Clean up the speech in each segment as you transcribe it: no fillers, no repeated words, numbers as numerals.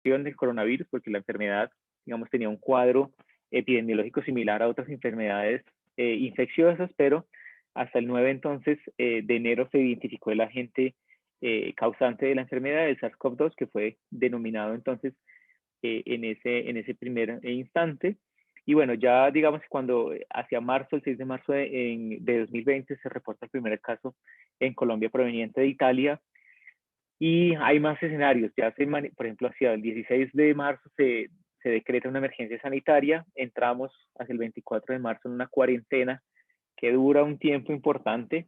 del coronavirus, porque la enfermedad, digamos, tenía un cuadro epidemiológico similar a otras enfermedades infecciosas, pero hasta el 9 entonces de enero se identificó el agente causante de la enfermedad, el SARS-CoV-2, que fue denominado entonces en ese primer instante. Y bueno, ya digamos cuando hacia marzo, el 6 de marzo de 2020 se reporta el primer caso en Colombia proveniente de Italia, y hay más escenarios. Ya por ejemplo, hacia el 16 de marzo se decreta una emergencia sanitaria, entramos hacia el 24 de marzo en una cuarentena que dura un tiempo importante.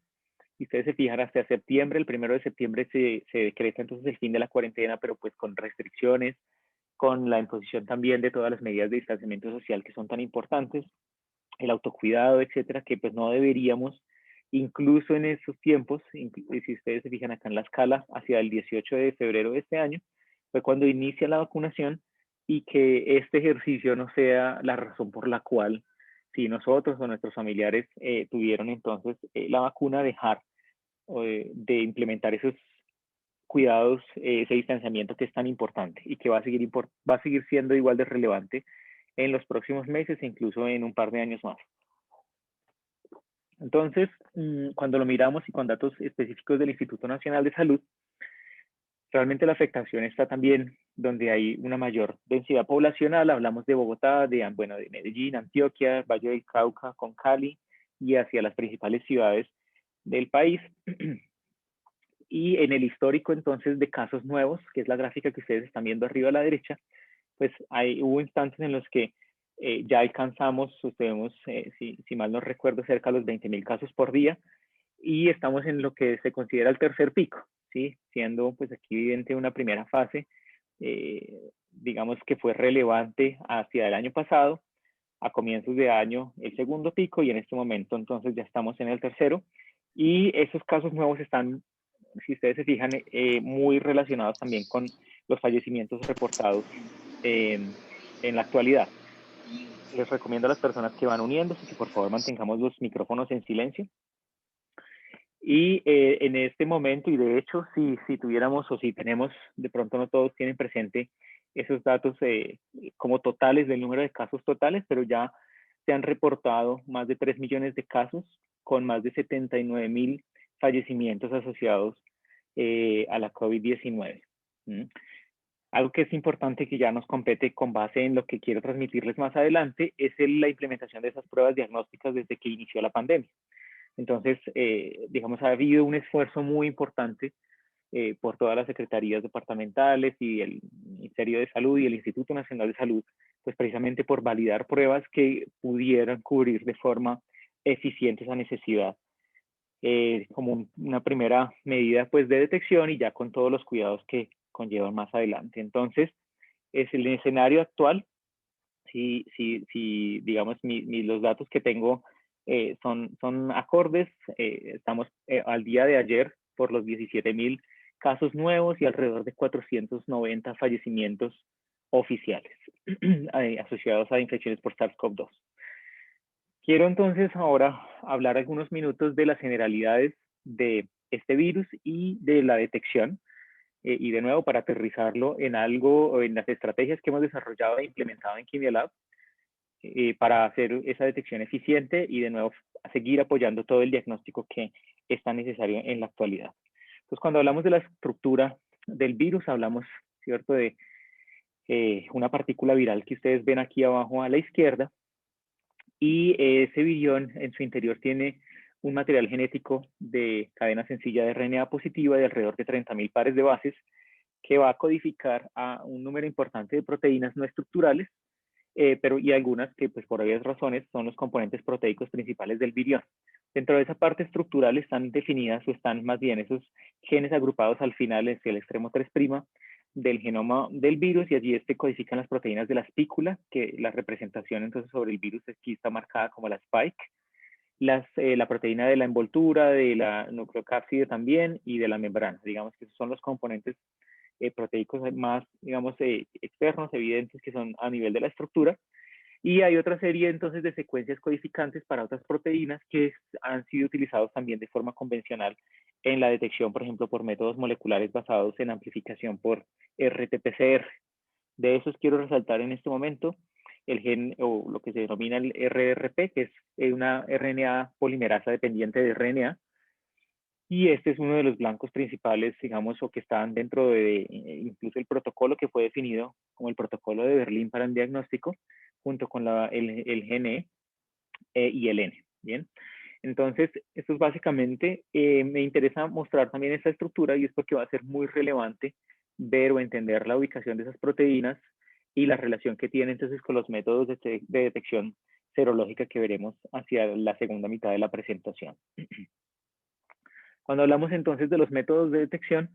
Si ustedes se fijan, hasta septiembre, el 1 de septiembre se decreta entonces el fin de la cuarentena, pero pues con restricciones, con la imposición también de todas las medidas de distanciamiento social que son tan importantes, el autocuidado, etcétera, que pues no deberíamos, incluso en esos tiempos, si ustedes se fijan acá en la escala, hacia el 18 de febrero de este año, fue cuando inicia la vacunación, y que este ejercicio no sea la razón por la cual, si nosotros o nuestros familiares tuvieron entonces la vacuna, dejar de implementar esos cuidados, ese distanciamiento que es tan importante y que va a seguir siendo igual de relevante en los próximos meses e incluso en un par de años más. Entonces, cuando lo miramos y con datos específicos del Instituto Nacional de Salud, realmente la afectación está también donde hay una mayor densidad poblacional. Hablamos de Bogotá, bueno, de Medellín, Antioquia, Valle del Cauca, con Cali y hacia las principales ciudades del país. Y en el histórico entonces de casos nuevos, que es la gráfica que ustedes están viendo arriba a la derecha, pues hubo instantes en los que ya alcanzamos, vemos, si mal no recuerdo, cerca de los 20.000 casos por día, y estamos en lo que se considera el tercer pico, ¿sí? Siendo pues aquí evidente una primera fase, digamos que fue relevante hacia el año pasado, a comienzos de año el segundo pico, y en este momento entonces ya estamos en el tercero, y esos casos nuevos están, si ustedes se fijan, muy relacionados también con los fallecimientos reportados en la actualidad. Les recomiendo a las personas que van uniéndose que por favor mantengamos los micrófonos en silencio. Y en este momento, y de hecho, si tuviéramos o si tenemos, de pronto no todos tienen presente esos datos como totales del número de casos totales, pero ya se han reportado más de 3 millones de casos con más de 79.000 fallecimientos asociados a la COVID-19. Algo que es importante, que ya nos compete con base en lo que quiero transmitirles más adelante, es la implementación de esas pruebas diagnósticas desde que inició la pandemia. Entonces, digamos, ha habido un esfuerzo muy importante por todas las secretarías departamentales y el Ministerio de Salud y el Instituto Nacional de Salud, pues precisamente por validar pruebas que pudieran cubrir de forma eficiente esa necesidad, como una primera medida pues de detección, y ya con todos los cuidados que conllevan más adelante. Entonces, es el escenario actual. Si digamos, los datos que tengo son acordes, estamos al día de ayer por los 17.000 casos nuevos y alrededor de 490 fallecimientos oficiales asociados a infecciones por SARS-CoV-2. Quiero entonces ahora hablar algunos minutos de las generalidades de este virus y de la detección, y de nuevo para aterrizarlo en algo, en las estrategias que hemos desarrollado e implementado en KimiaLab, para hacer esa detección eficiente y de nuevo seguir apoyando todo el diagnóstico que es tan necesario en la actualidad. Entonces, cuando hablamos de la estructura del virus, hablamos, ¿cierto?, de una partícula viral que ustedes ven aquí abajo a la izquierda, y ese virión en su interior tiene un material genético de cadena sencilla de RNA positiva de alrededor de 30.000 pares de bases, que va a codificar a un número importante de proteínas no estructurales, pero y algunas que pues por obvias razones son los componentes proteicos principales del virión. Dentro de esa parte estructural están definidas, o están más bien esos genes agrupados al final, es el extremo 3' del genoma del virus, y allí codifican las proteínas de la espícula, que la representación entonces sobre el virus aquí está marcada como la spike, la proteína de la envoltura, de la nucleocápside también, y de la membrana. Digamos que esos son los componentes proteicos más, digamos, externos, evidentes, que son a nivel de la estructura. Y hay otra serie entonces de secuencias codificantes para otras proteínas que han sido utilizados también de forma convencional en la detección, por ejemplo, por métodos moleculares basados en amplificación por RT-PCR. De esos quiero resaltar en este momento el gen o lo que se denomina el RRP, que es una RNA polimerasa dependiente de RNA, y este es uno de los blancos principales, digamos, o que están dentro de incluso el protocolo que fue definido como el protocolo de Berlín para el diagnóstico, junto con el GNE y el N. Bien, entonces, esto es básicamente, me interesa mostrar también esta estructura y es porque va a ser muy relevante ver o entender la ubicación de esas proteínas y la relación que tiene entonces con los métodos de detección serológica que veremos hacia la segunda mitad de la presentación. Cuando hablamos entonces de los métodos de detección,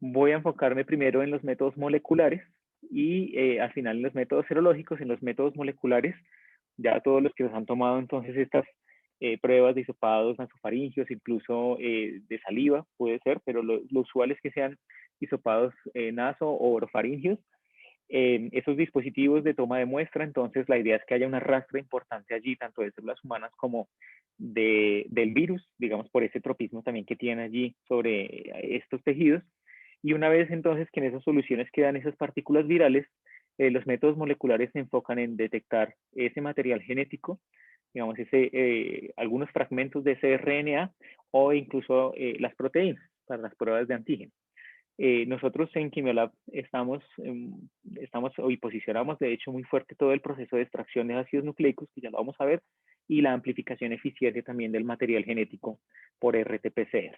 voy a enfocarme primero en los métodos moleculares y al final en los métodos serológicos. En los métodos moleculares, ya todos los que nos han tomado entonces estas pruebas de hisopados nasofaringios, incluso de saliva, puede ser, pero lo usual es que sean hisopados naso o orofaringios. Esos dispositivos de toma de muestra, entonces la idea es que haya una rastra importante allí, tanto de células humanas como del virus, digamos por ese tropismo también que tiene allí sobre estos tejidos. Y una vez entonces que en esas soluciones quedan esas partículas virales, los métodos moleculares se enfocan en detectar ese material genético, digamos, algunos fragmentos de ese RNA o incluso las proteínas para las pruebas de antígeno. Nosotros en Quimiolab estamos hoy posicionamos de hecho muy fuerte todo el proceso de extracción de ácidos nucleicos, que ya lo vamos a ver, y la amplificación eficiente también del material genético por RT-PCR.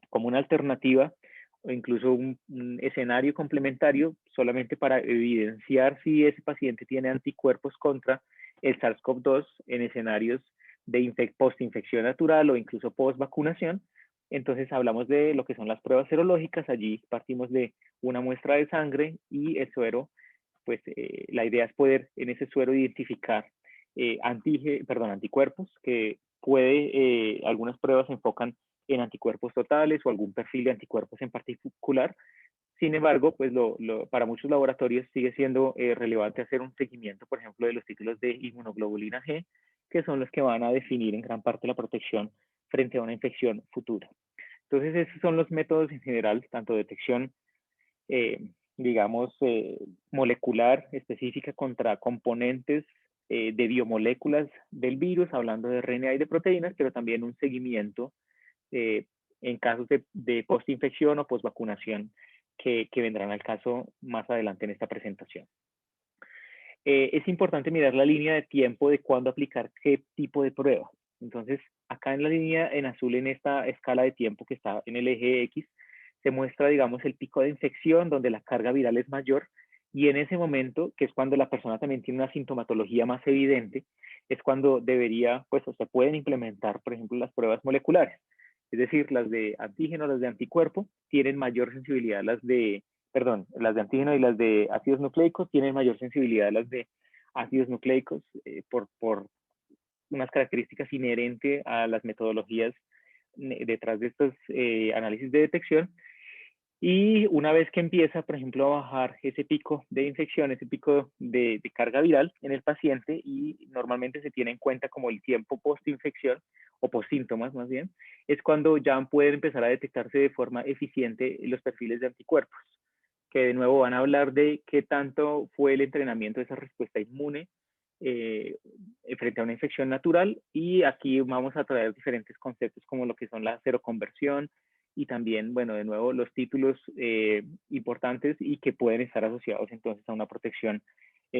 Como una alternativa o incluso un escenario complementario solamente para evidenciar si ese paciente tiene anticuerpos contra el SARS-CoV-2 en escenarios de postinfección natural o incluso post-vacunación. Entonces hablamos de lo que son las pruebas serológicas. Allí partimos de una muestra de sangre y el suero, pues la idea es poder en ese suero identificar anticuerpos que algunas pruebas se enfocan en anticuerpos totales o algún perfil de anticuerpos en particular. Sin embargo, pues para muchos laboratorios sigue siendo relevante hacer un seguimiento, por ejemplo, de los títulos de inmunoglobulina G, que son los que van a definir en gran parte la protección frente a una infección futura. Entonces, esos son los métodos en general, tanto detección, digamos, molecular específica contra componentes de biomoléculas del virus, hablando de RNA y de proteínas, pero también un seguimiento eh, en casos de postinfección o postvacunación que vendrán al caso más adelante en esta presentación. Es importante mirar la línea de tiempo de cuándo aplicar qué tipo de prueba. Entonces, acá en la línea en azul, en esta escala de tiempo que está en el eje X, se muestra, digamos, el pico de infección donde la carga viral es mayor y en ese momento, que es cuando la persona también tiene una sintomatología más evidente, es cuando debería, pues, se pueden implementar, por ejemplo, las pruebas moleculares. Es decir, las de antígeno, las de anticuerpo, tienen mayor sensibilidad las de antígeno y las de ácidos nucleicos tienen mayor sensibilidad a las de ácidos nucleicos por unas características inherentes a las metodologías detrás de estos análisis de detección. Y una vez que empieza, por ejemplo, a bajar ese pico de infección, ese pico de carga viral en el paciente, y normalmente se tiene en cuenta como el tiempo post-infección o post-síntomas más bien, es cuando ya pueden empezar a detectarse de forma eficiente los perfiles de anticuerpos, que de nuevo van a hablar de qué tanto fue el entrenamiento de esa respuesta inmune frente a una infección natural. Y aquí vamos a traer diferentes conceptos como lo que son la seroconversión y también, bueno, de nuevo los títulos importantes y que pueden estar asociados entonces a una protección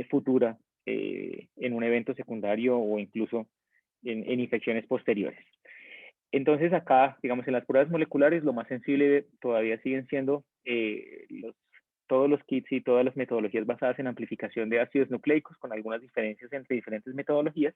futura en un evento secundario o incluso en infecciones posteriores. Entonces acá, digamos, en las pruebas moleculares, lo más sensible todavía siguen siendo todos los kits y todas las metodologías basadas en amplificación de ácidos nucleicos, con algunas diferencias entre diferentes metodologías.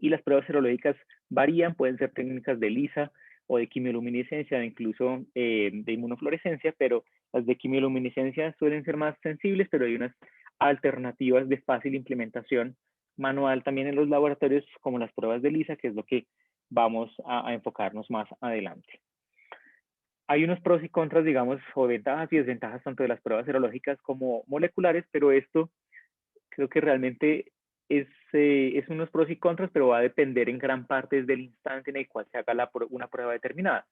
Y las pruebas serológicas varían, pueden ser técnicas de ELISA o de quimioluminescencia, o incluso de inmunofluorescencia, pero las de quimioluminescencia suelen ser más sensibles, pero hay unas alternativas de fácil implementación manual también en los laboratorios, como las pruebas de ELISA, que es lo que vamos a enfocarnos más adelante. Hay unos pros y contras, digamos, o ventajas y desventajas tanto de las pruebas serológicas como moleculares, pero esto creo que realmente es unos pros y contras, pero va a depender en gran parte del instante en el cual se haga una prueba determinada.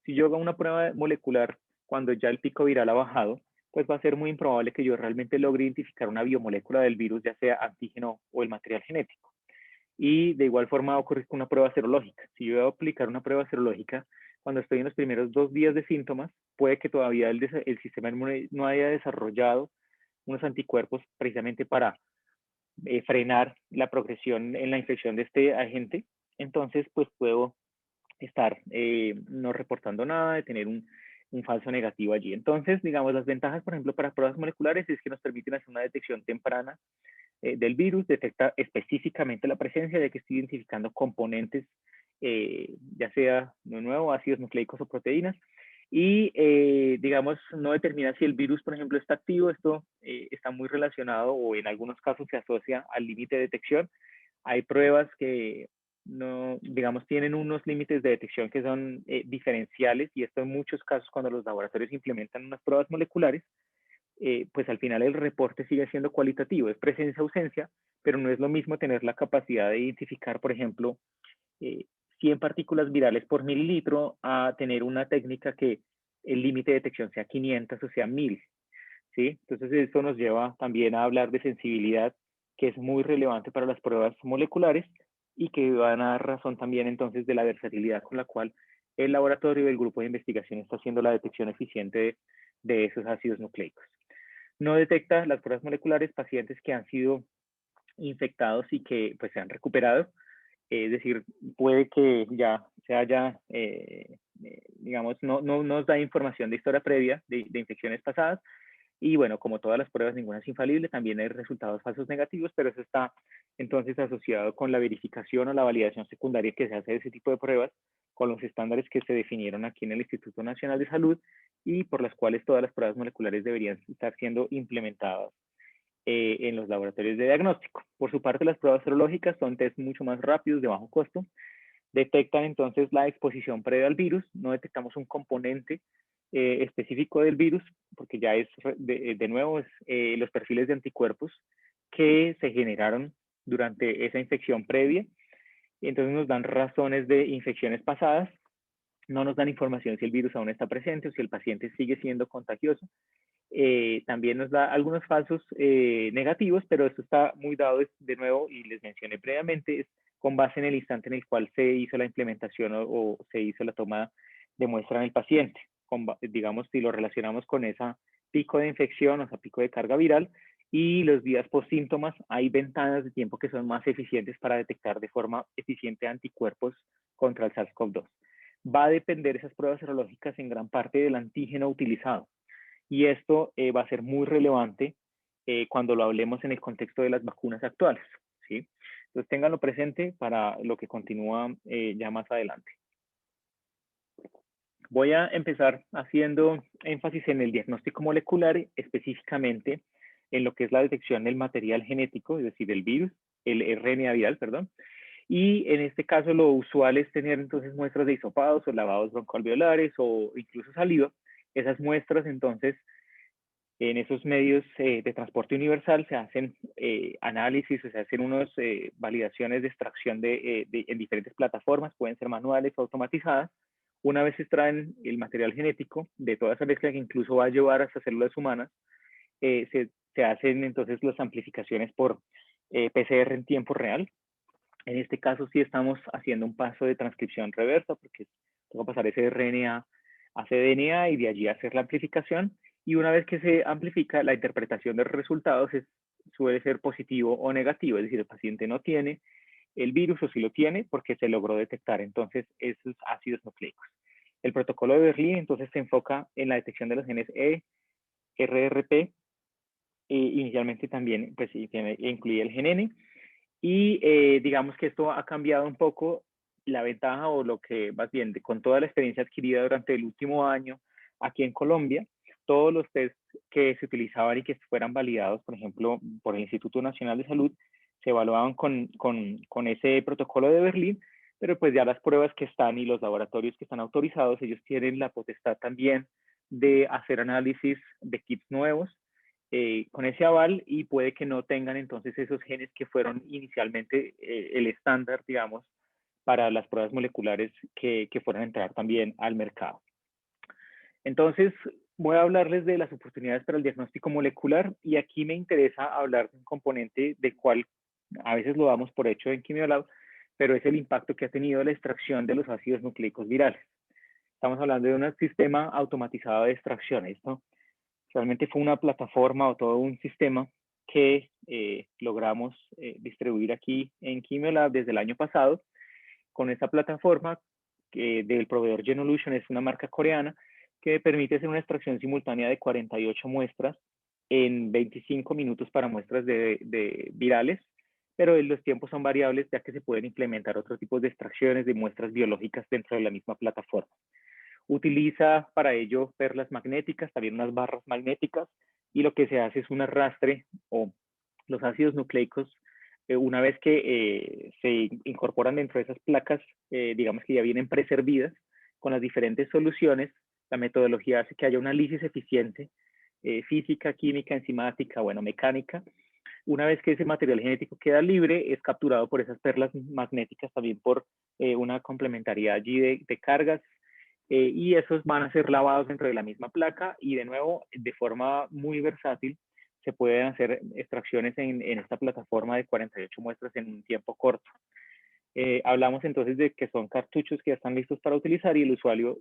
Si yo hago una prueba molecular cuando ya el pico viral ha bajado, pues va a ser muy improbable que yo realmente logre identificar una biomolécula del virus, ya sea antígeno o el material genético. Y de igual forma va a ocurrir con una prueba serológica. Si yo voy a aplicar una prueba serológica cuando estoy en los primeros 2 días de síntomas, puede que todavía el sistema inmune no haya desarrollado unos anticuerpos precisamente para frenar la progresión en la infección de este agente. Entonces, pues puedo estar no reportando nada, de tener un falso negativo allí. Entonces, digamos, las ventajas, por ejemplo, para pruebas moleculares es que nos permiten hacer una detección temprana del virus, detecta específicamente la presencia, de que estoy identificando componentes, ya sea de nuevo ácidos nucleicos o proteínas, y digamos, no determina si el virus, por ejemplo, está activo. Esto está muy relacionado o en algunos casos se asocia al límite de detección. Hay pruebas que no, digamos, tienen unos límites de detección que son diferenciales, y esto en muchos casos cuando los laboratorios implementan unas pruebas moleculares, pues al final el reporte sigue siendo cualitativo, es presencia-ausencia, pero no es lo mismo tener la capacidad de identificar, por ejemplo, 100 partículas virales por mililitro a tener una técnica que el límite de detección sea 500 o sea 1000, ¿sí? Entonces esto nos lleva también a hablar de sensibilidad, que es muy relevante para las pruebas moleculares y que van a dar razón también entonces de la versatilidad con la cual el laboratorio y el grupo de investigación está haciendo la detección eficiente de esos ácidos nucleicos. No detecta las pruebas moleculares pacientes que han sido infectados y que pues se han recuperado. Es decir, puede que ya se haya, digamos, no nos da información de historia previa de infecciones pasadas. Y bueno, como todas las pruebas, ninguna es infalible, también hay resultados falsos negativos, pero eso está entonces asociado con la verificación o la validación secundaria que se hace de ese tipo de pruebas, con los estándares que se definieron aquí en el Instituto Nacional de Salud y por las cuales todas las pruebas moleculares deberían estar siendo implementadas en los laboratorios de diagnóstico. Por su parte, las pruebas serológicas son test mucho más rápidos, de bajo costo, detectan entonces la exposición previa al virus, no detectamos un componente específico del virus, porque ya es, de nuevo, es, los perfiles de anticuerpos que se generaron durante esa infección previa, y entonces nos dan razones de infecciones pasadas, no nos dan información si el virus aún está presente o si el paciente sigue siendo contagioso. También nos da algunos falsos negativos, pero esto está muy dado de nuevo, y les mencioné previamente, es con base en el instante en el cual se hizo la implementación o se hizo la toma de muestra en el paciente. Digamos, si lo relacionamos con esa pico de infección, o sea, pico de carga viral, y los días post síntomas, hay ventanas de tiempo que son más eficientes para detectar de forma eficiente anticuerpos contra el SARS-CoV-2. Va a depender esas pruebas serológicas en gran parte del antígeno utilizado. Y esto va a ser muy relevante cuando lo hablemos en el contexto de las vacunas actuales, ¿sí? Entonces, ténganlo presente para lo que continúa ya más adelante. Voy a empezar haciendo énfasis en el diagnóstico molecular, específicamente en lo que es la detección del material genético, es decir, el virus, el RNA viral, perdón. Y en este caso lo usual es tener entonces muestras de hisopados o lavados broncoalveolares o incluso saliva. Esas muestras entonces en esos medios de transporte universal se hacen análisis, o se hacen unas validaciones de extracción en diferentes plataformas, pueden ser manuales o automatizadas. Una vez se extraen el material genético de toda esa mezcla que incluso va a llevar hasta células humanas, se hacen entonces las amplificaciones por PCR en tiempo real. En este caso sí estamos haciendo un paso de transcripción reversa, porque tengo que pasar ese RNA a cDNA y de allí hacer la amplificación. Y una vez que se amplifica, la interpretación de los resultados suele ser positivo o negativo, es decir, el paciente no tiene el virus o sí lo tiene porque se logró detectar entonces esos ácidos nucleicos. El protocolo de Berlín entonces se enfoca en la detección de los genes E, RRP, inicialmente también pues, incluye el gen N, y digamos que esto ha cambiado un poco la ventaja, o lo que más bien, con toda la experiencia adquirida durante el último año aquí en Colombia, todos los test que se utilizaban y que fueran validados, por ejemplo, por el Instituto Nacional de Salud, se evaluaban con ese protocolo de Berlín, pero pues ya las pruebas que están y los laboratorios que están autorizados, ellos tienen la potestad también de hacer análisis de kits nuevos con ese aval, y puede que no tengan entonces esos genes que fueron inicialmente el estándar, digamos, para las pruebas moleculares que fueron a entrar también al mercado. Entonces, Voy a hablarles de las oportunidades para el diagnóstico molecular y aquí me interesa hablar de un componente del cual a veces lo damos por hecho en Quimiolab, pero es el impacto que ha tenido la extracción de los ácidos nucleicos virales. Estamos hablando de un sistema automatizado de extracciones, ¿no? Realmente fue una plataforma o todo un sistema que logramos distribuir aquí en Quimiolab desde el año pasado. Con esta plataforma del proveedor Genolution, es una marca coreana que permite hacer una extracción simultánea de 48 muestras en 25 minutos para muestras de virales, pero los tiempos son variables ya que se pueden implementar otros tipos de extracciones de muestras biológicas dentro de la misma plataforma. Utiliza para ello perlas magnéticas, también unas barras magnéticas, y lo que se hace es un arrastre o los ácidos nucleicos, una vez que se incorporan dentro de esas placas, digamos que ya vienen preservidas con las diferentes soluciones. La metodología hace que haya una lisis eficiente, física, química, enzimática, bueno, mecánica. Una vez que ese material genético queda libre, es capturado por esas perlas magnéticas, también por una complementariedad allí de cargas, y esos van a ser lavados dentro de la misma placa y de nuevo, de forma muy versátil, se pueden hacer extracciones en esta plataforma de 48 muestras en un tiempo corto. Hablamos entonces de que son cartuchos que ya están listos para utilizar y el usuario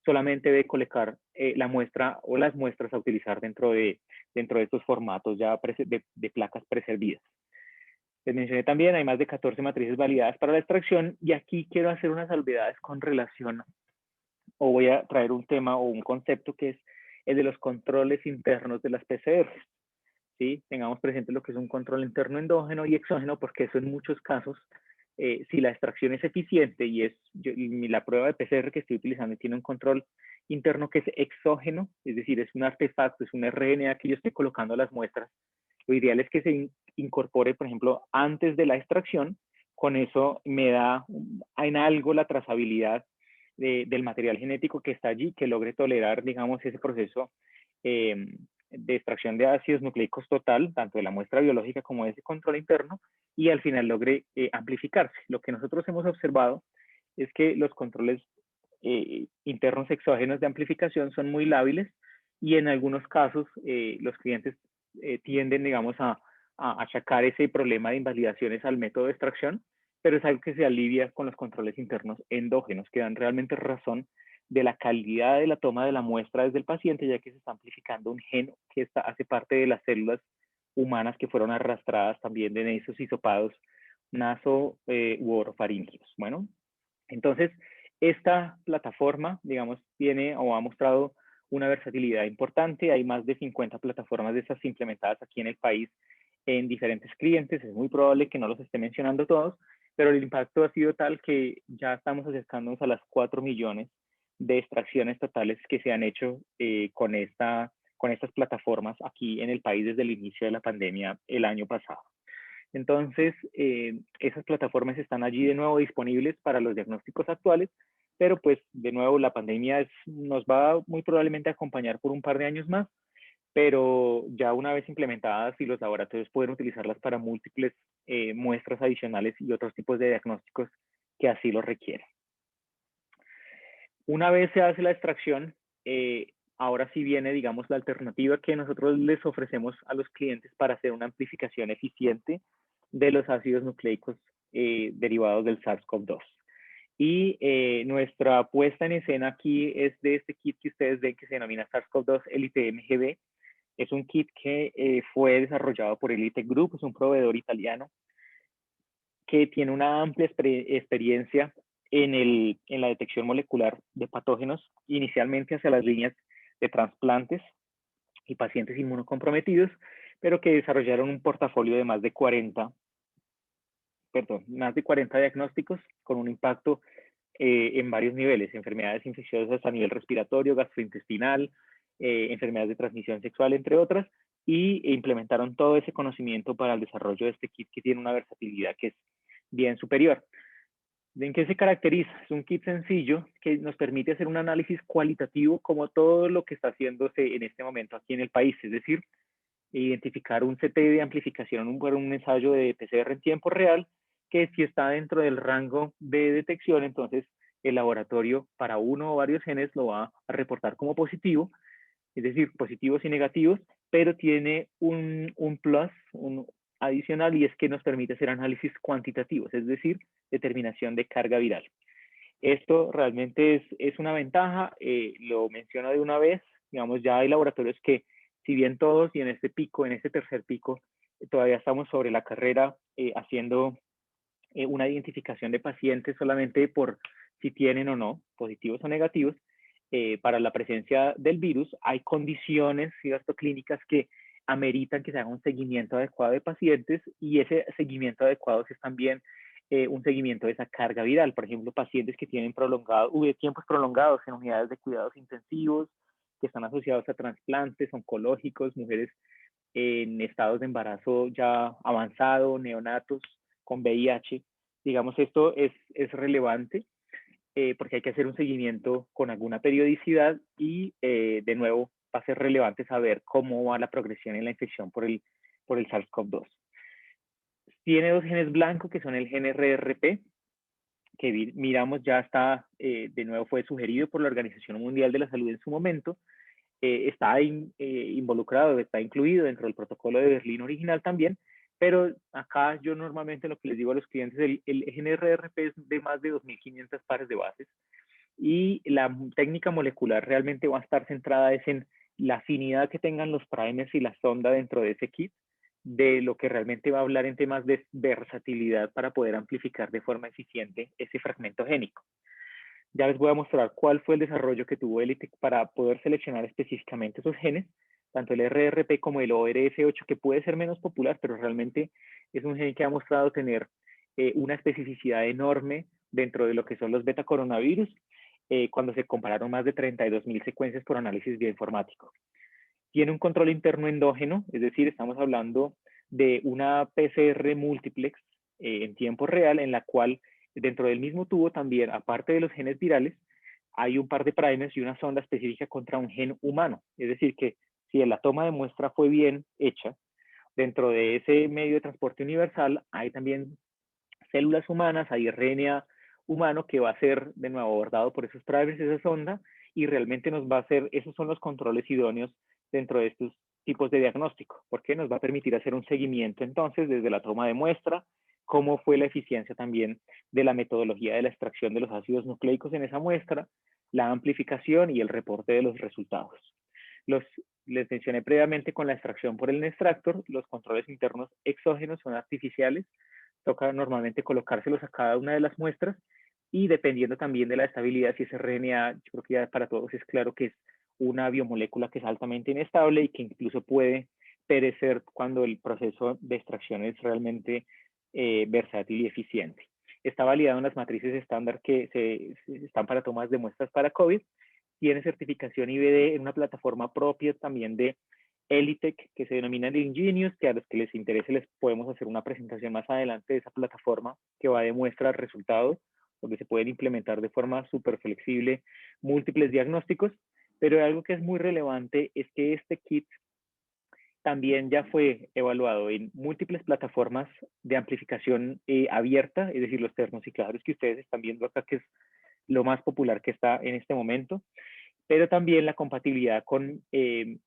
solamente debe colocar la muestra o las muestras a utilizar dentro de estos formatos ya de placas preservidas. Les mencioné también, hay más de 14 matrices validadas para la extracción y aquí quiero hacer unas salvedades con relación, o voy a traer un tema o un concepto que es el de los controles internos de las PCRs. ¿Sí? Tengamos presente lo que es un control interno endógeno y exógeno, porque eso en muchos casos, si la extracción es eficiente y la prueba de PCR que estoy utilizando tiene un control interno que es exógeno, es decir, es un artefacto, es un RNA que yo estoy colocando a las muestras, lo ideal es que se incorpore, por ejemplo, antes de la extracción. Con eso me da en algo la trazabilidad del material genético que está allí, que logre tolerar, digamos, ese proceso de extracción de ácidos nucleicos total, tanto de la muestra biológica como de ese control interno, y al final logre amplificarse. Lo que nosotros hemos observado es que los controles internos exógenos de amplificación son muy lábiles y en algunos casos los clientes tienden, digamos, a achacar ese problema de invalidaciones al método de extracción, pero es algo que se alivia con los controles internos endógenos, que dan realmente razón de la calidad de la toma de la muestra desde el paciente, ya que se está amplificando un gen que hace parte de las células humanas que fueron arrastradas también de esos hisopados naso u orofaringios. Bueno, entonces, esta plataforma, digamos, tiene o ha mostrado una versatilidad importante. Hay más de 50 plataformas de esas implementadas aquí en el país en diferentes clientes. Es muy probable que no los esté mencionando todos, pero el impacto ha sido tal que ya estamos acercándonos a las 4 millones de extracciones totales que se han hecho con estas plataformas aquí en el país desde el inicio de la pandemia el año pasado. Entonces, esas plataformas están allí de nuevo disponibles para los diagnósticos actuales, pero pues de nuevo la pandemia nos va muy probablemente a acompañar por un par de años más, pero ya una vez implementadas y los laboratorios pueden utilizarlas para múltiples muestras adicionales y otros tipos de diagnósticos que así lo requieren. Una vez se hace la extracción, ahora sí viene, digamos, la alternativa que nosotros les ofrecemos a los clientes para hacer una amplificación eficiente de los ácidos nucleicos derivados del SARS-CoV-2. Y nuestra puesta en escena aquí es de este kit que ustedes ven que se denomina SARS-CoV-2 Elite MGB. Es un kit que fue desarrollado por Elite Group, es un proveedor italiano que tiene una amplia experiencia en la detección molecular de patógenos, inicialmente hacia las líneas de trasplantes y pacientes inmunocomprometidos, pero que desarrollaron un portafolio de más de 40 diagnósticos con un impacto en varios niveles: enfermedades infecciosas a nivel respiratorio, gastrointestinal, enfermedades de transmisión sexual, entre otras, y implementaron todo ese conocimiento para el desarrollo de este kit que tiene una versatilidad que es bien superior. ¿En qué se caracteriza? Es un kit sencillo que nos permite hacer un análisis cualitativo como todo lo que está haciéndose en este momento aquí en el país, es decir, identificar un CT de amplificación, un ensayo de PCR en tiempo real, que si está dentro del rango de detección, entonces el laboratorio para uno o varios genes lo va a reportar como positivo, es decir, positivos y negativos, pero tiene un plus, un adicional, y es que nos permite hacer análisis cuantitativos, es decir, determinación de carga viral. Esto realmente es una ventaja, lo menciono de una vez, digamos, ya hay laboratorios que, si bien todos, y en este pico, en este tercer pico, todavía estamos sobre la carrera haciendo una identificación de pacientes solamente por si tienen o no, positivos o negativos, para la presencia del virus. Hay condiciones, ¿cierto?, clínicas que ameritan que se haga un seguimiento adecuado de pacientes, y ese seguimiento adecuado es también un seguimiento de esa carga viral. Por ejemplo, pacientes que tienen tiempos prolongados en unidades de cuidados intensivos, que están asociados a trasplantes oncológicos, mujeres en estados de embarazo ya avanzado, neonatos con VIH. Digamos, esto es relevante porque hay que hacer un seguimiento con alguna periodicidad y, de nuevo, va a ser relevante saber cómo va la progresión en la infección por el SARS-CoV-2. Tiene dos genes blancos, que son el gen RRP, que miramos ya está, de nuevo, fue sugerido por la Organización Mundial de la Salud en su momento. Está involucrado, está incluido dentro del protocolo de Berlín original también, pero acá yo normalmente lo que les digo a los clientes, el GNRRP es de más de 2.500 pares de bases, y la técnica molecular realmente va a estar centrada en la afinidad que tengan los primers y la sonda dentro de ese kit, de lo que realmente va a hablar en temas de versatilidad para poder amplificar de forma eficiente ese fragmento génico. Ya les voy a mostrar cuál fue el desarrollo que tuvo ELITech para poder seleccionar específicamente esos genes, tanto el RRP como el ORF8, que puede ser menos popular, pero realmente es un gen que ha mostrado tener una especificidad enorme dentro de lo que son los beta coronavirus, cuando se compararon más de 32.000 secuencias por análisis bioinformático. Tiene un control interno endógeno, es decir, estamos hablando de una PCR multiplex en tiempo real, en la cual dentro del mismo tubo también, aparte de los genes virales, hay un par de primers y una sonda específica contra un gen humano. Es decir, que si la toma de muestra fue bien hecha, dentro de ese medio de transporte universal hay también células humanas, hay RNA humano que va a ser de nuevo abordado por esos primers, esa sonda, y realmente nos va a hacer, esos son los controles idóneos dentro de estos tipos de diagnóstico, porque nos va a permitir hacer un seguimiento entonces desde la toma de muestra, cómo fue la eficiencia también de la metodología de la extracción de los ácidos nucleicos en esa muestra, la amplificación y el reporte de los resultados. Les mencioné previamente con la extracción por el Nextractor, los controles internos exógenos son artificiales, toca normalmente colocárselos a cada una de las muestras, y dependiendo también de la estabilidad, si es RNA, yo creo que ya para todos es claro que es una biomolécula que es altamente inestable y que incluso puede perecer cuando el proceso de extracción es realmente versátil y eficiente. Está validado en las matrices estándar que están para tomas de muestras para COVID. Tiene certificación IVD en una plataforma propia también de ELITech, que se denomina Ingenious, que a los que les interese les podemos hacer una presentación más adelante de esa plataforma que va de muestra resultados, donde se pueden implementar de forma súper flexible múltiples diagnósticos. Pero algo que es muy relevante es que este kit también ya fue evaluado en múltiples plataformas de amplificación abierta, es decir, los termocicladores que ustedes están viendo acá, que es lo más popular que está en este momento, pero también la compatibilidad con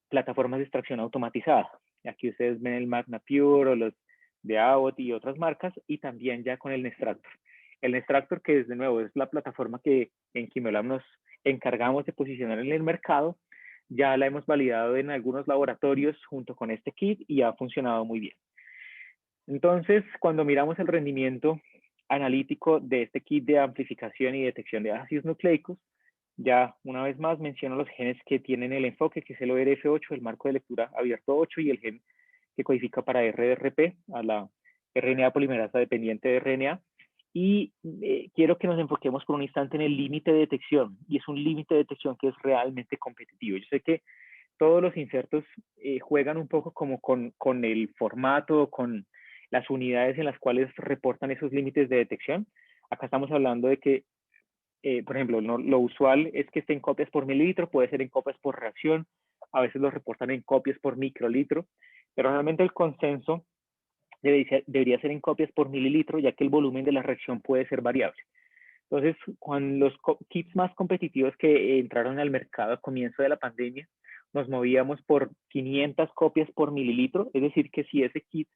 plataformas de extracción automatizada. Aquí ustedes ven el Magna Pure o los de Abbott y otras marcas, y también ya con el Nextractor. El Nextractor, que es de nuevo es la plataforma que en Chimolab nos encargamos de posicionar en el mercado, ya la hemos validado en algunos laboratorios junto con este kit y ha funcionado muy bien. Entonces, cuando miramos el rendimiento analítico de este kit de amplificación y detección de ácidos nucleicos, ya una vez más menciono los genes que tienen el enfoque, que es el ORF8, el marco de lectura abierto 8, y el gen que codifica para RRP, a la RNA polimerasa dependiente de RNA. Y quiero que nos enfoquemos por un instante en el límite de detección, y es un límite de detección que es realmente competitivo. Yo sé que todos los insertos juegan un poco como con el formato, con las unidades en las cuales reportan esos límites de detección. Acá estamos hablando de que, por ejemplo, lo usual es que esté en copias por mililitro, puede ser en copias por reacción, a veces lo reportan en copias por microlitro, pero realmente el consenso debería ser en copias por mililitro, ya que el volumen de la reacción puede ser variable. Entonces, con los kits más competitivos que entraron al mercado a comienzo de la pandemia, nos movíamos por 500 copias por mililitro, es decir, que si ese kit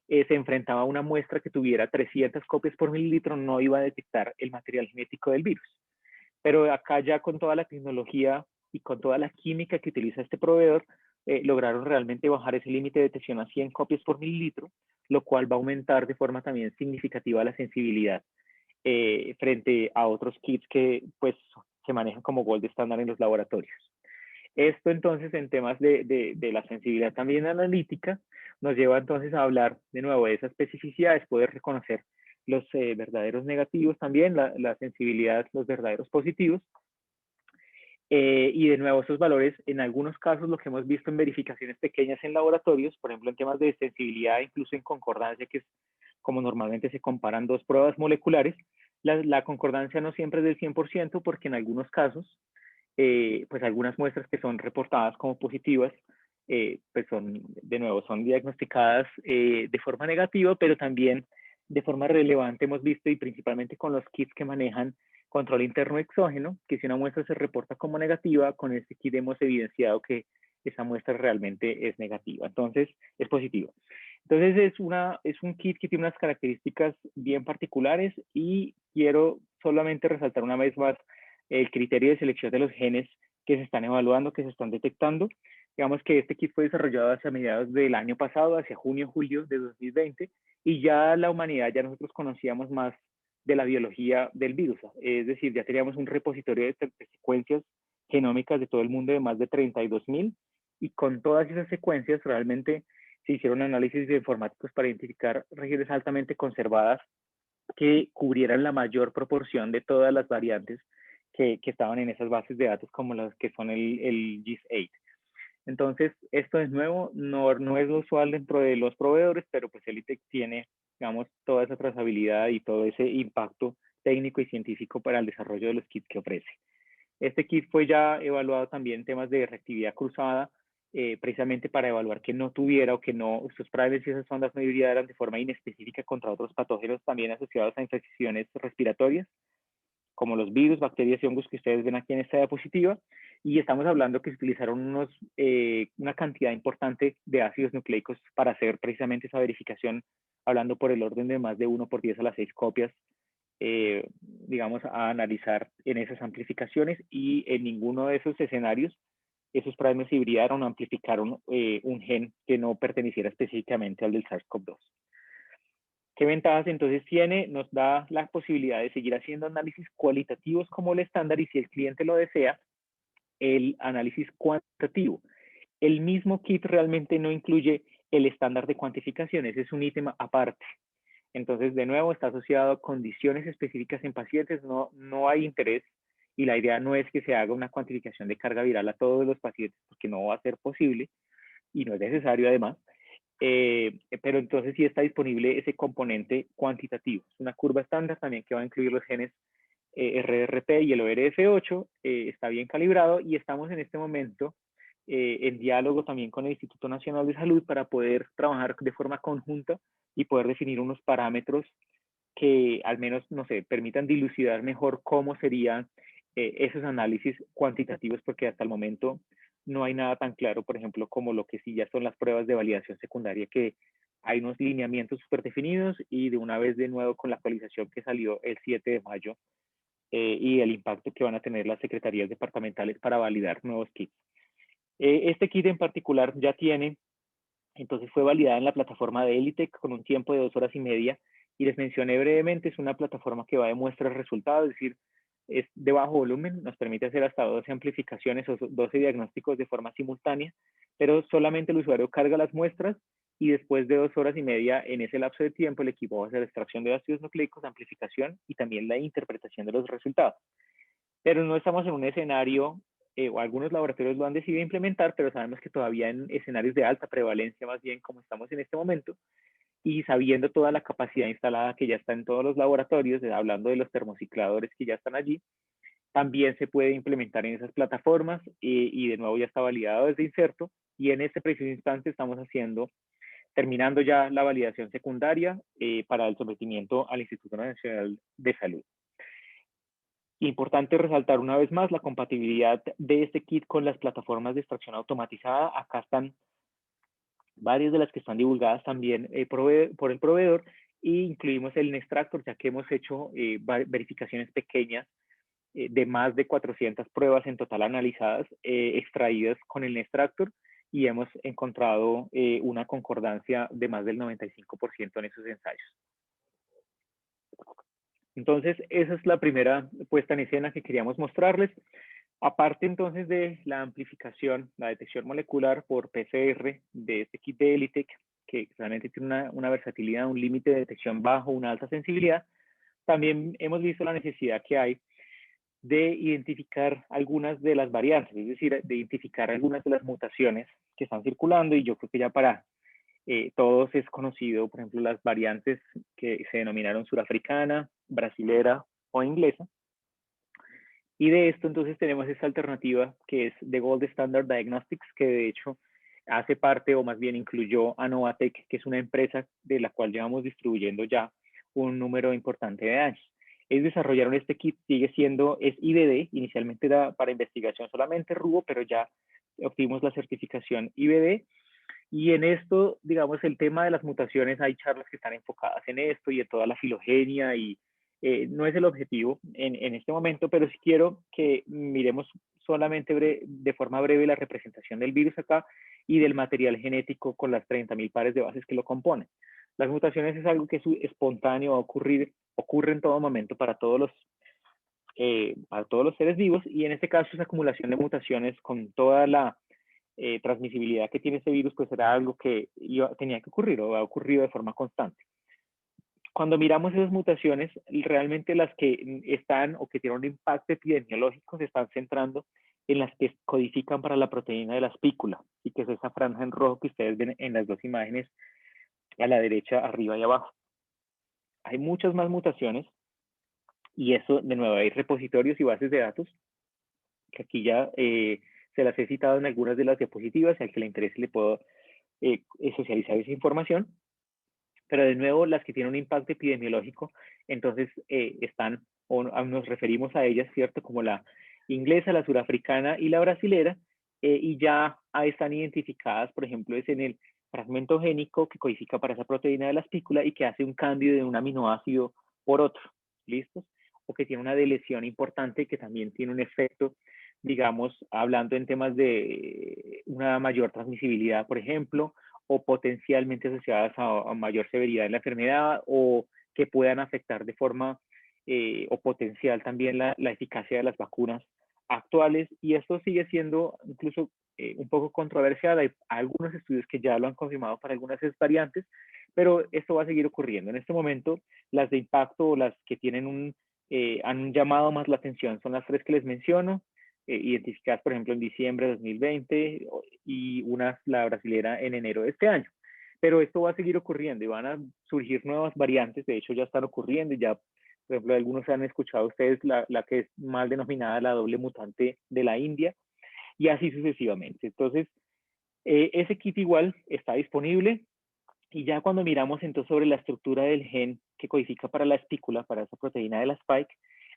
se enfrentaba a una muestra que tuviera 300 copias por mililitro, no iba a detectar el material genético del virus. Pero acá ya con toda la tecnología y con toda la química que utiliza este proveedor, lograron realmente bajar ese límite de detección a 100 copias por mililitro, lo cual va a aumentar de forma también significativa la sensibilidad frente a otros kits que pues se manejan como gold estándar en los laboratorios. Esto entonces en temas de la sensibilidad también analítica nos lleva entonces a hablar de nuevo de esa especificidad, es poder reconocer los verdaderos negativos también, la sensibilidad, los verdaderos positivos. Y de nuevo, esos valores, en algunos casos, lo que hemos visto en verificaciones pequeñas en laboratorios, por ejemplo, en temas de sensibilidad, incluso en concordancia, que es como normalmente se comparan dos pruebas moleculares, la concordancia no siempre es del 100%, porque en algunos casos, pues algunas muestras que son reportadas como positivas, pues son, de nuevo, son diagnosticadas de forma negativa, pero también de forma relevante hemos visto, y principalmente con los kits que manejan control interno exógeno, que si una muestra se reporta como negativa, con este kit hemos evidenciado que esa muestra realmente es negativa, entonces es positivo. Entonces es un kit que tiene unas características bien particulares y quiero solamente resaltar una vez más el criterio de selección de los genes que se están evaluando, que se están detectando. Digamos que este kit fue desarrollado hacia mediados del año pasado, hacia junio, julio de 2020, y ya la humanidad, ya nosotros conocíamos más de la biología del virus. Es decir, ya teníamos un repositorio de secuencias genómicas de todo el mundo de más de 32.000, y con todas esas secuencias realmente se hicieron análisis informáticos para identificar regiones altamente conservadas que cubrieran la mayor proporción de todas las variantes que estaban en esas bases de datos, como las que son el GIS8. Entonces, esto es nuevo, no es lo usual dentro de los proveedores, pero pues Elitec tiene, digamos, toda esa trazabilidad y todo ese impacto técnico y científico para el desarrollo de los kits que ofrece. Este kit fue ya evaluado también en temas de reactividad cruzada, precisamente para evaluar que no tuviera o que no, estos primers y esas ondas no hibridaran de forma inespecífica contra otros patógenos también asociados a infecciones respiratorias, como los virus, bacterias y hongos que ustedes ven aquí en esta diapositiva. Y estamos hablando que se utilizaron una cantidad importante de ácidos nucleicos para hacer precisamente esa verificación, hablando por el orden de más de 1 por 10 a la 6 copias, digamos, a analizar en esas amplificaciones, y en ninguno de esos escenarios esos primers hibridaron o amplificaron un gen que no perteneciera específicamente al del SARS-CoV-2. ¿Qué ventajas entonces tiene? Nos da la posibilidad de seguir haciendo análisis cualitativos como el estándar, y si el cliente lo desea, el análisis cuantitativo. El mismo kit realmente no incluye el estándar de cuantificación, ese es un ítem aparte. Entonces, de nuevo, está asociado a condiciones específicas en pacientes, no hay interés, y la idea no es que se haga una cuantificación de carga viral a todos los pacientes, porque no va a ser posible y no es necesario además. Pero entonces sí está disponible ese componente cuantitativo. Es una curva estándar también que va a incluir los genes RRP y el ORF8, está bien calibrado, y estamos en este momento en diálogo también con el Instituto Nacional de Salud para poder trabajar de forma conjunta y poder definir unos parámetros que al menos, no sé, permitan dilucidar mejor cómo serían esos análisis cuantitativos, porque hasta el momento no hay nada tan claro, por ejemplo, como lo que sí ya son las pruebas de validación secundaria, que hay unos lineamientos súper definidos, y de una vez de nuevo con la actualización que salió el 7 de mayo y el impacto que van a tener las secretarías departamentales para validar nuevos kits. Este kit en particular ya tiene, entonces fue validada en la plataforma de Elitec con un tiempo de 2 horas y media, y les mencioné brevemente, es una plataforma que va de muestra de resultados, es decir, es de bajo volumen, nos permite hacer hasta 12 amplificaciones o 12 diagnósticos de forma simultánea, pero solamente el usuario carga las muestras, y después de 2 horas y media, en ese lapso de tiempo, el equipo va a hacer extracción de ácidos nucleicos, amplificación y también la interpretación de los resultados. Pero no estamos en un escenario, o algunos laboratorios lo han decidido implementar, pero sabemos que todavía en escenarios de alta prevalencia, más bien como estamos en este momento, y sabiendo toda la capacidad instalada que ya está en todos los laboratorios, hablando de los termocicladores que ya están allí, también se puede implementar en esas plataformas, y de nuevo ya está validado desde Incerto, y en este preciso instante estamos terminando ya la validación secundaria para el sometimiento al Instituto Nacional de Salud. Importante resaltar una vez más la compatibilidad de este kit con las plataformas de extracción automatizada. Acá están varias de las que están divulgadas también por el proveedor, e incluimos el Nextractor, ya que hemos hecho verificaciones pequeñas de más de 400 pruebas en total analizadas, extraídas con el Nextractor, y hemos encontrado una concordancia de más del 95% en esos ensayos. Entonces, esa es la primera puesta en escena que queríamos mostrarles. Aparte entonces de la amplificación, la detección molecular por PCR de este kit de ELITech, que realmente tiene una versatilidad, un límite de detección bajo, una alta sensibilidad, también hemos visto la necesidad que hay de identificar algunas de las variantes, es decir, de identificar algunas de las mutaciones que están circulando, y yo creo que ya para todos es conocido, por ejemplo, las variantes que se denominaron surafricana, brasilera o inglesa. Y de esto entonces tenemos esta alternativa que es de Gold Standard Diagnostics, que de hecho hace parte, o más bien incluyó a Novatec, que es una empresa de la cual llevamos distribuyendo ya un número importante de años. Ellos desarrollaron este kit, es IVD, inicialmente era para investigación solamente RUO, pero ya obtuvimos la certificación IVD. Y en esto, digamos, el tema de las mutaciones, hay charlas que están enfocadas en esto y en toda la filogenia, y no es el objetivo en este momento, pero sí quiero que miremos solamente de forma breve la representación del virus acá y del material genético con las 30.000 pares de bases que lo componen. Las mutaciones es algo que es espontáneo, ocurre en todo momento para todos los seres vivos, y en este caso esa acumulación de mutaciones con toda la transmisibilidad que tiene este virus, pues era algo que tenía que ocurrir o ha ocurrido de forma constante. Cuando miramos esas mutaciones, realmente las que están o que tienen un impacto epidemiológico se están centrando en las que codifican para la proteína de la espícula, y que es esa franja en rojo que ustedes ven en las dos imágenes a la derecha, arriba y abajo. Hay muchas más mutaciones, y eso, de nuevo, hay repositorios y bases de datos que aquí ya se las he citado en algunas de las diapositivas, y al que le interese le puedo socializar esa información. Pero de nuevo, las que tienen un impacto epidemiológico, entonces están, o nos referimos a ellas, ¿cierto? Como la inglesa, la surafricana y la brasilera, y ya están identificadas, por ejemplo, es en el fragmento génico que codifica para esa proteína de la espícula y que hace un cambio de un aminoácido por otro, ¿listos? O que tiene una deleción importante que también tiene un efecto, digamos, hablando en temas de una mayor transmisibilidad, por ejemplo, o potencialmente asociadas a mayor severidad en la enfermedad, o que puedan afectar de forma o potencial también la eficacia de las vacunas actuales. Y esto sigue siendo incluso un poco controversial. Hay algunos estudios que ya lo han confirmado para algunas variantes, pero esto va a seguir ocurriendo. En este momento, las de impacto o las que tienen han llamado más la atención son las tres que les menciono, identificadas, por ejemplo, en diciembre de 2020, y una, la brasilera, en enero de este año. Pero esto va a seguir ocurriendo y van a surgir nuevas variantes. De hecho, ya están ocurriendo, y ya, por ejemplo, algunos han escuchado ustedes la que es mal denominada la doble mutante de la India, y así sucesivamente. Entonces, ese kit igual está disponible. Y ya cuando miramos entonces sobre la estructura del gen que codifica para la espícula, para esa proteína de la spike,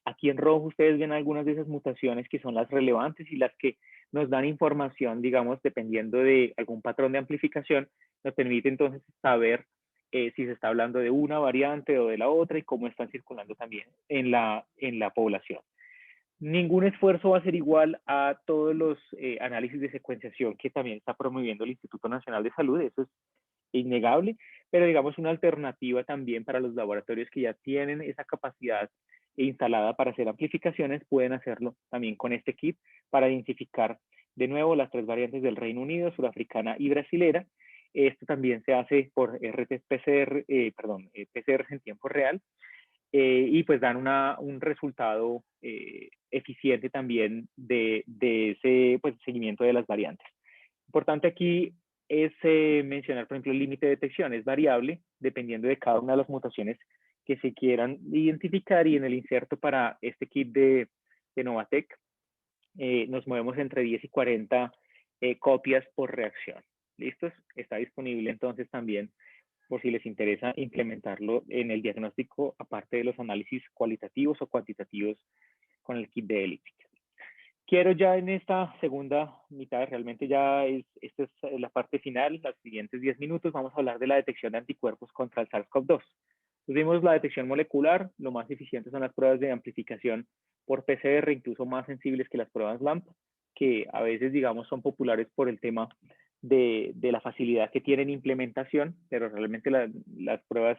aquí en rojo ustedes ven algunas de esas mutaciones que son las relevantes y las que nos dan información, digamos, dependiendo de algún patrón de amplificación, nos permite entonces saber si se está hablando de una variante o de la otra, y cómo están circulando también en la población. Ningún esfuerzo va a ser igual a todos los análisis de secuenciación que también está promoviendo el Instituto Nacional de Salud, eso es innegable, pero digamos una alternativa también para los laboratorios que ya tienen esa capacidad instalada para hacer amplificaciones, pueden hacerlo también con este kit para identificar de nuevo las tres variantes del Reino Unido, surafricana y brasilera. Esto también se hace por RT-PCR, PCR en tiempo real, y pues dan un resultado eficiente también de ese pues, seguimiento de las variantes. Importante aquí es mencionar, por ejemplo, el límite de detección. Es variable dependiendo de cada una de las mutaciones que se quieran identificar, y en el inserto para este kit de Novatec nos movemos entre 10 y 40 copias por reacción. ¿Listos? Está disponible entonces también por si les interesa implementarlo en el diagnóstico, aparte de los análisis cualitativos o cuantitativos con el kit de elíptica. Quiero ya en esta segunda mitad, realmente ya esta es la parte final, los siguientes 10 minutos, vamos a hablar de la detección de anticuerpos contra el SARS-CoV-2. Vimos la detección molecular, lo más eficiente son las pruebas de amplificación por PCR, incluso más sensibles que las pruebas LAMP, que a veces, digamos, son populares por el tema de la facilidad que tienen implementación, pero realmente las pruebas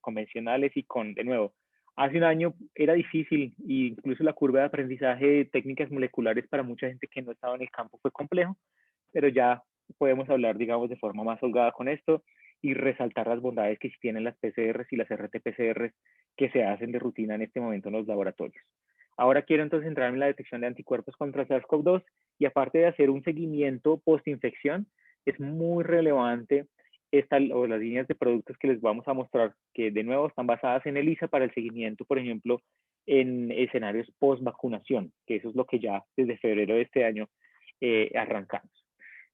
convencionales y de nuevo, hace un año era difícil e incluso la curva de aprendizaje de técnicas moleculares para mucha gente que no estaba en el campo fue complejo, pero ya podemos hablar, digamos, de forma más holgada con esto y resaltar las bondades que tienen las PCRs y las RT-PCRs que se hacen de rutina en este momento en los laboratorios. Ahora quiero entonces entrar en la detección de anticuerpos contra SARS-CoV-2 y aparte de hacer un seguimiento post-infección, es muy relevante las líneas de productos que les vamos a mostrar, que de nuevo están basadas en ELISA para el seguimiento, por ejemplo, en escenarios post-vacunación, que eso es lo que ya desde febrero de este año arrancamos.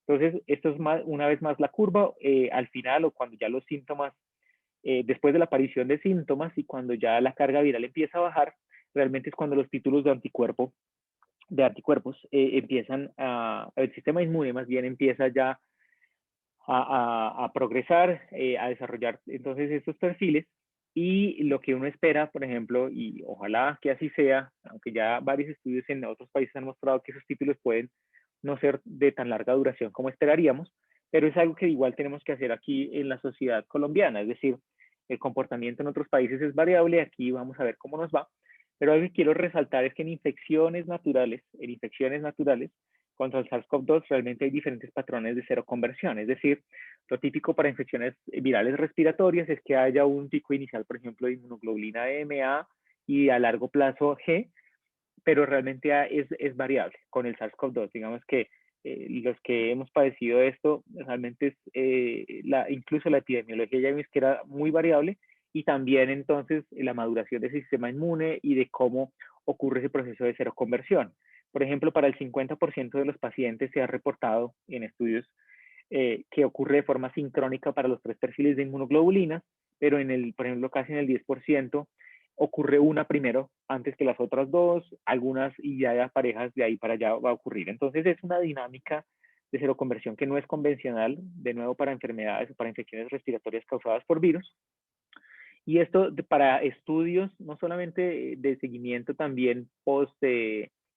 Entonces, esto es una vez más la curva, al final o cuando ya los síntomas, después de la aparición de síntomas y cuando ya la carga viral empieza a bajar, realmente es cuando los títulos de anticuerpos empiezan el sistema inmune más bien empieza ya a progresar, a desarrollar entonces estos perfiles y lo que uno espera, por ejemplo, y ojalá que así sea, aunque ya varios estudios en otros países han mostrado que esos títulos pueden no ser de tan larga duración como esperaríamos, pero es algo que igual tenemos que hacer aquí en la sociedad colombiana, es decir, el comportamiento en otros países es variable, aquí vamos a ver cómo nos va, pero algo que quiero resaltar es que en infecciones naturales contra el SARS-CoV-2 realmente hay diferentes patrones de seroconversión, es decir, lo típico para infecciones virales respiratorias es que haya un pico inicial, por ejemplo, de inmunoglobulina M, A y a largo plazo G, pero realmente es variable con el SARS-CoV-2. Digamos que los que hemos padecido esto, realmente incluso la epidemiología ya vimos que era muy variable y también entonces la maduración del sistema inmune y de cómo ocurre ese proceso de seroconversión. Por ejemplo, para el 50% de los pacientes se ha reportado en estudios que ocurre de forma sincrónica para los tres perfiles de inmunoglobulinas, pero por ejemplo, casi en el 10% ocurre una primero antes que las otras dos, algunas y ya parejas de ahí para allá va a ocurrir. Entonces es una dinámica de seroconversión que no es convencional, de nuevo para enfermedades o para infecciones respiratorias causadas por virus. Y esto para estudios, no solamente de seguimiento, también post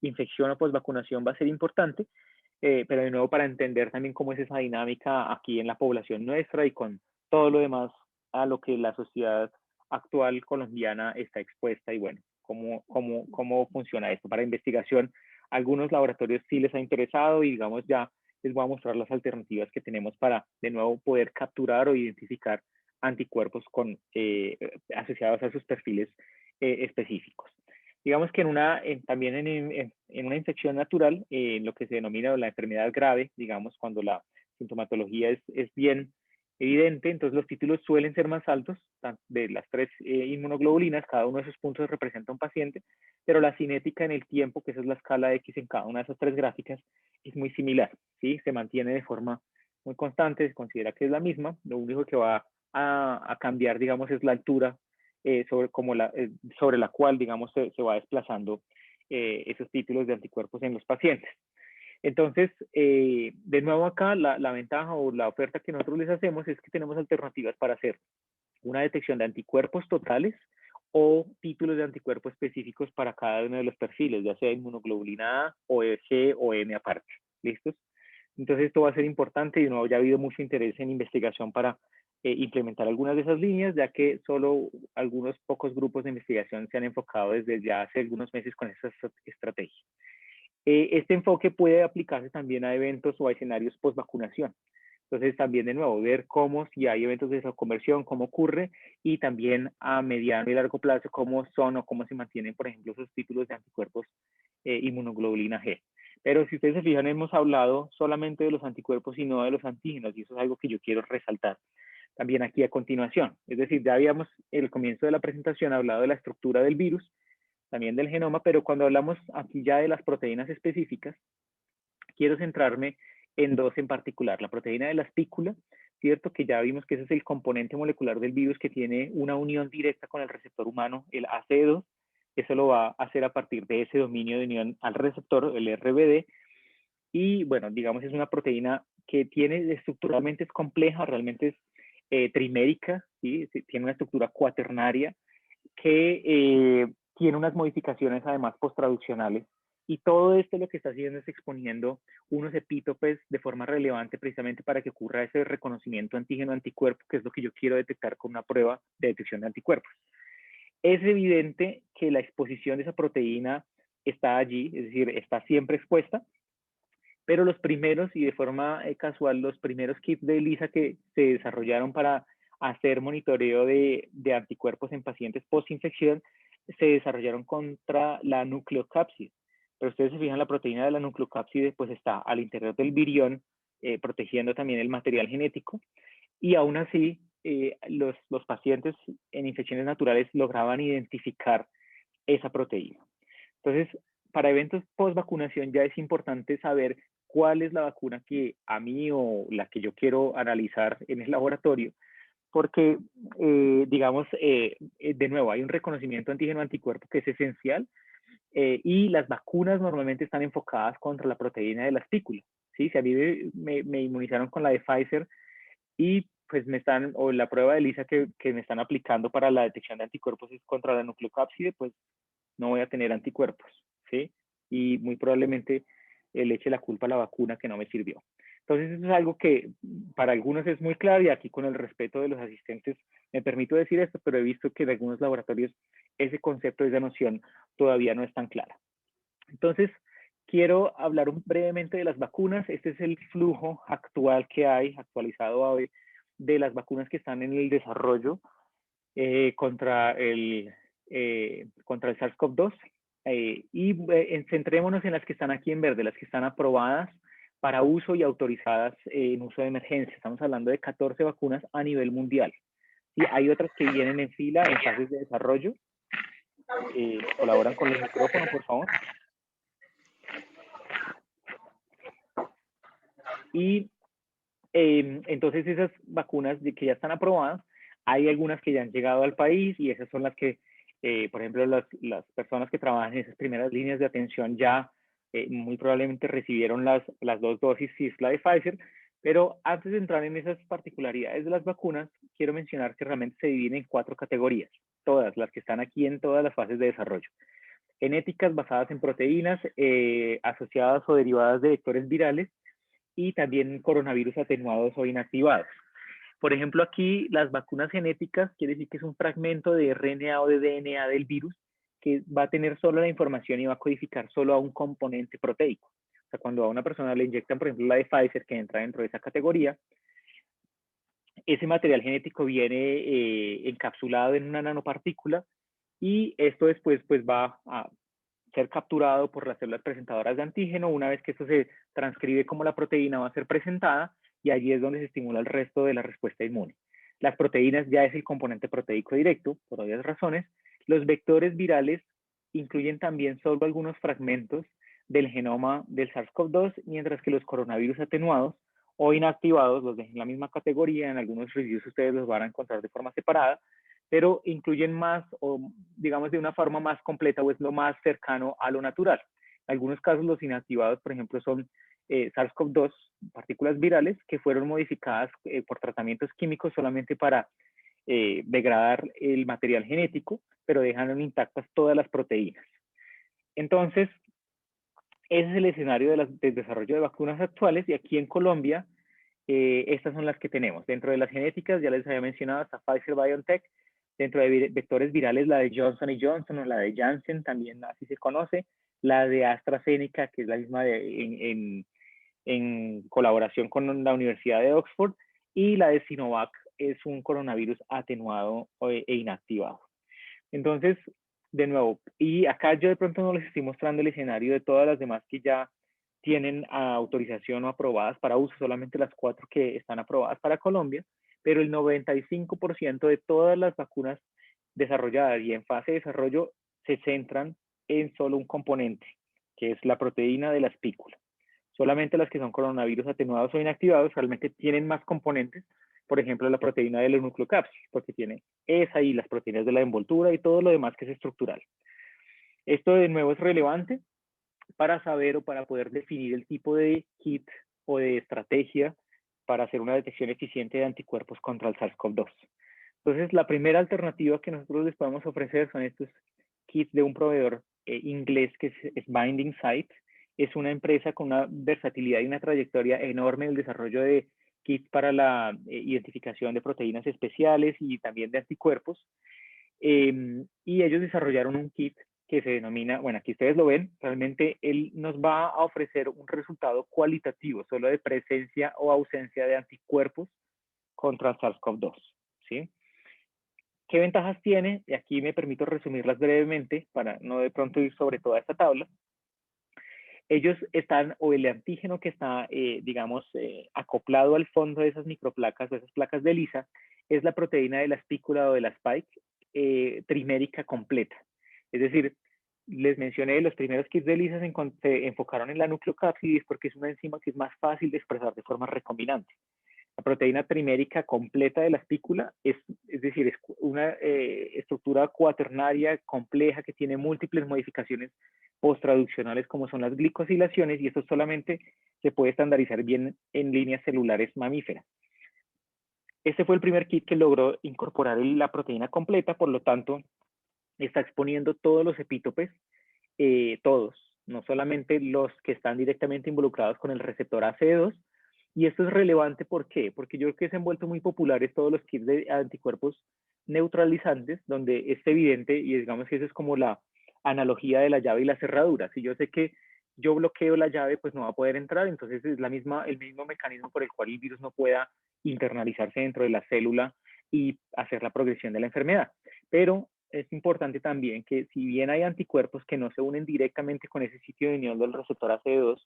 infección o post vacunación va a ser importante, pero de nuevo para entender también cómo es esa dinámica aquí en la población nuestra y con todo lo demás a lo que la sociedad actual colombiana está expuesta y bueno, cómo funciona esto. Para investigación, algunos laboratorios sí les ha interesado y digamos ya les voy a mostrar las alternativas que tenemos para de nuevo poder capturar o identificar anticuerpos asociados a sus perfiles específicos. Digamos que también en una infección natural, lo que se denomina la enfermedad grave, digamos, cuando la sintomatología es bien evidente, entonces los títulos suelen ser más altos de las tres inmunoglobulinas, cada uno de esos puntos representa un paciente, pero la cinética en el tiempo, que esa es la escala X en cada una de esas tres gráficas, es muy similar, ¿sí? Se mantiene de forma muy constante, se considera que es la misma, lo único que va a cambiar, digamos, es la altura sobre la cual, digamos, se va desplazando esos títulos de anticuerpos en los pacientes. Entonces, de nuevo acá, la ventaja o la oferta que nosotros les hacemos es que tenemos alternativas para hacer una detección de anticuerpos totales o títulos de anticuerpos específicos para cada uno de los perfiles, ya sea inmunoglobulina A o G o M aparte. ¿Listos? Entonces esto va a ser importante y no ya ha habido mucho interés en investigación para implementar algunas de esas líneas, ya que solo algunos pocos grupos de investigación se han enfocado desde ya hace algunos meses con esa estrategia. Este enfoque puede aplicarse también a eventos o a escenarios post vacunación. Entonces también de nuevo ver si hay eventos de conversión, cómo ocurre y también a mediano y largo plazo cómo son o cómo se mantienen, por ejemplo, esos títulos de anticuerpos inmunoglobulina G. Pero si ustedes se fijan, hemos hablado solamente de los anticuerpos y no de los antígenos, y eso es algo que yo quiero resaltar también aquí a continuación. Es decir, ya habíamos en el comienzo de la presentación hablado de la estructura del virus, también del genoma, pero cuando hablamos aquí ya de las proteínas específicas, quiero centrarme en dos en particular. La proteína de la espícula, ¿cierto? Que ya vimos que ese es el componente molecular del virus que tiene una unión directa con el receptor humano, el AC2, Eso lo va a hacer a partir de ese dominio de unión al receptor, el RBD, y bueno, digamos es una proteína que tiene estructuralmente es compleja, realmente es trimérica, ¿sí? Tiene una estructura cuaternaria que tiene unas modificaciones además posttraduccionales, y todo esto lo que está haciendo es exponiendo unos epítopes de forma relevante precisamente para que ocurra ese reconocimiento antígeno-anticuerpo, que es lo que yo quiero detectar con una prueba de detección de anticuerpos. Es evidente que la exposición de esa proteína está allí, es decir, está siempre expuesta, pero los primeros, y de forma casual, los primeros kits de ELISA que se desarrollaron para hacer monitoreo de anticuerpos en pacientes post-infección se desarrollaron contra la nucleocápside. Pero ustedes se fijan, la proteína de la nucleocápside pues está al interior del virión, protegiendo también el material genético, y aún así los pacientes en infecciones naturales lograban identificar esa proteína. Entonces, para eventos post vacunación ya es importante saber cuál es la vacuna que a mí o la que yo quiero analizar en el laboratorio, porque, digamos, de nuevo, hay un reconocimiento antígeno-anticuerpo que es esencial, y las vacunas normalmente están enfocadas contra la proteína de la espícula. ¿Sí? Si a mí me inmunizaron con la de Pfizer y pues o la prueba de ELISA que me están aplicando para la detección de anticuerpos es contra la nucleocápside, pues no voy a tener anticuerpos, ¿sí? Y muy probablemente le eche la culpa a la vacuna que no me sirvió. Entonces, eso es algo que para algunos es muy claro, y aquí con el respeto de los asistentes me permito decir esto, pero he visto que en algunos laboratorios ese concepto, esa noción todavía no es tan clara. Entonces, quiero hablar brevemente de las vacunas. Este es el flujo actual que hay, actualizado hoy, de las vacunas que están en el desarrollo contra el SARS-CoV-2. Centrémonos en las que están aquí en verde, las que están aprobadas para uso y autorizadas en uso de emergencia. Estamos hablando de 14 vacunas a nivel mundial. Y hay otras que vienen en fila en fases de desarrollo. Colaboran con los micrófonos, por favor. Y entonces esas vacunas que ya están aprobadas, hay algunas que ya han llegado al país, y esas son las que, por ejemplo, las personas que trabajan en esas primeras líneas de atención ya muy probablemente recibieron las 2 dosis, si es la de Pfizer. Pero antes de entrar en esas particularidades de las vacunas, quiero mencionar que realmente se dividen en 4 categorías, todas las que están aquí en todas las fases de desarrollo. Genéticas basadas en proteínas asociadas o derivadas de vectores virales, y también coronavirus atenuados o inactivados. Por ejemplo, aquí las vacunas genéticas quiere decir que es un fragmento de RNA o de DNA del virus que va a tener solo la información y va a codificar solo a un componente proteico. O sea, cuando a una persona le inyectan, por ejemplo, la de Pfizer, que entra dentro de esa categoría, ese material genético viene encapsulado en una nanopartícula, y esto después pues va a ser capturado por las células presentadoras de antígeno. Una vez que esto se transcribe como la proteína, va a ser presentada, y allí es donde se estimula el resto de la respuesta inmune. Las proteínas ya es el componente proteico directo, por obvias razones. Los vectores virales incluyen también solo algunos fragmentos del genoma del SARS-CoV-2, mientras que los coronavirus atenuados o inactivados los dejan en la misma categoría. En algunos reviews ustedes los van a encontrar de forma separada, pero incluyen más, o digamos de una forma más completa, o es lo más cercano a lo natural. En algunos casos los inactivados, por ejemplo, son SARS-CoV-2, partículas virales que fueron modificadas por tratamientos químicos solamente para degradar el material genético, pero dejaron intactas todas las proteínas. Entonces, ese es el escenario del desarrollo de vacunas actuales, y aquí en Colombia, estas son las que tenemos. Dentro de las genéticas, ya les había mencionado, hasta Pfizer-BioNTech. Dentro de vectores virales, la de Johnson Johnson o la de Janssen, también así se conoce. La de AstraZeneca, que es la misma en colaboración con la Universidad de Oxford. Y la de Sinovac es un coronavirus atenuado e inactivado. Entonces, de nuevo, y acá yo de pronto no les estoy mostrando el escenario de todas las demás que ya tienen autorización o aprobadas para uso, solamente las 4 que están aprobadas para Colombia, pero el 95% de todas las vacunas desarrolladas y en fase de desarrollo se centran en solo un componente, que es la proteína de la espícula. Solamente las que son coronavirus atenuados o inactivados realmente tienen más componentes, por ejemplo, la proteína de la nucleocápside, porque tiene esa y las proteínas de la envoltura y todo lo demás que es estructural. Esto de nuevo es relevante para saber o para poder definir el tipo de kit o de estrategia para hacer una detección eficiente de anticuerpos contra el SARS-CoV-2. Entonces, la primera alternativa que nosotros les podemos ofrecer son estos kits de un proveedor inglés que es Binding Site. Es una empresa con una versatilidad y una trayectoria enorme en el desarrollo de kits para la identificación de proteínas especiales y también de anticuerpos. Y ellos desarrollaron un kit que se denomina, bueno, aquí ustedes lo ven, realmente él nos va a ofrecer un resultado cualitativo, solo de presencia o ausencia de anticuerpos contra SARS-CoV-2, ¿sí? ¿Qué ventajas tiene? Y aquí me permito resumirlas brevemente para no de pronto ir sobre toda esta tabla. Ellos están, o el antígeno que está, digamos, acoplado al fondo de esas microplacas, de esas placas de ELISA, es la proteína de la espícula o de la spike trimérica completa. Es decir, les mencioné, los primeros kits de ELISA se enfocaron en la nucleocápsidis porque es una enzima que es más fácil de expresar de forma recombinante. La proteína trimérica completa de la espícula es decir, es una estructura cuaternaria compleja que tiene múltiples modificaciones posttraduccionales como son las glicosilaciones, y esto solamente se puede estandarizar bien en líneas celulares mamíferas. Este fue el primer kit que logró incorporar la proteína completa, por lo tanto, está exponiendo todos los epítopes, todos, no solamente los que están directamente involucrados con el receptor ACE2. Y esto es relevante, ¿por qué? Porque yo creo que se han vuelto muy populares todos los kits de anticuerpos neutralizantes, donde es evidente, y digamos que eso es como la analogía de la llave y la cerradura. Si yo sé que yo bloqueo la llave, pues no va a poder entrar, entonces es el mismo mecanismo por el cual el virus no pueda internalizarse dentro de la célula y hacer la progresión de la enfermedad. Pero es importante también que si bien hay anticuerpos que no se unen directamente con ese sitio de unión del receptor ACE2,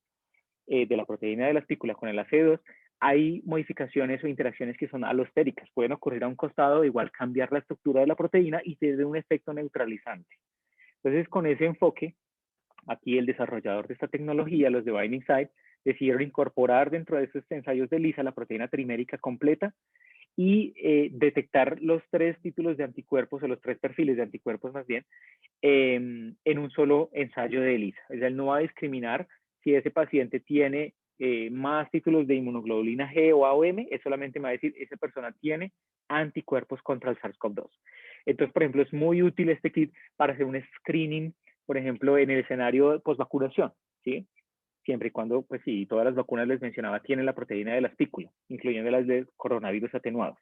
de la proteína de la espícula con el ACE2, hay modificaciones o interacciones que son alostéricas. Pueden ocurrir a un costado, igual cambiar la estructura de la proteína y tener un efecto neutralizante. Entonces, con ese enfoque, aquí el desarrollador de esta tecnología, los de Binding Site, decidieron incorporar dentro de esos ensayos de ELISA la proteína trimérica completa y detectar los tres títulos de anticuerpos, o los tres perfiles de anticuerpos más bien, en un solo ensayo de ELISA. O sea, él no va a discriminar si ese paciente tiene más títulos de inmunoglobulina G o AOM, él solamente me va a decir, esa persona tiene anticuerpos contra el SARS-CoV-2. Entonces, por ejemplo, es muy útil este kit para hacer un screening, por ejemplo, en el escenario de posvacunación, ¿sí? Siempre y cuando, pues sí, todas las vacunas les mencionaba tienen la proteína de la espícula, incluyendo las de coronavirus atenuados.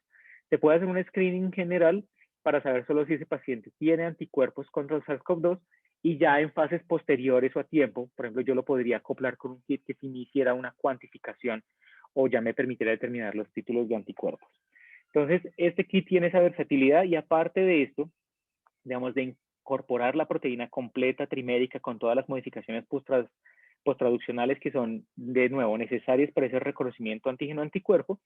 Se puede hacer un screening general para saber solo si ese paciente tiene anticuerpos contra el SARS-CoV-2, y ya en fases posteriores o a tiempo, por ejemplo, yo lo podría acoplar con un kit que sí me hiciera una cuantificación o ya me permitiera determinar los títulos de anticuerpos. Entonces, este kit tiene esa versatilidad, y aparte de esto, digamos, de incorporar la proteína completa trimérica con todas las modificaciones posttraduccionales que son, de nuevo, necesarias para ese reconocimiento antígeno-anticuerpo,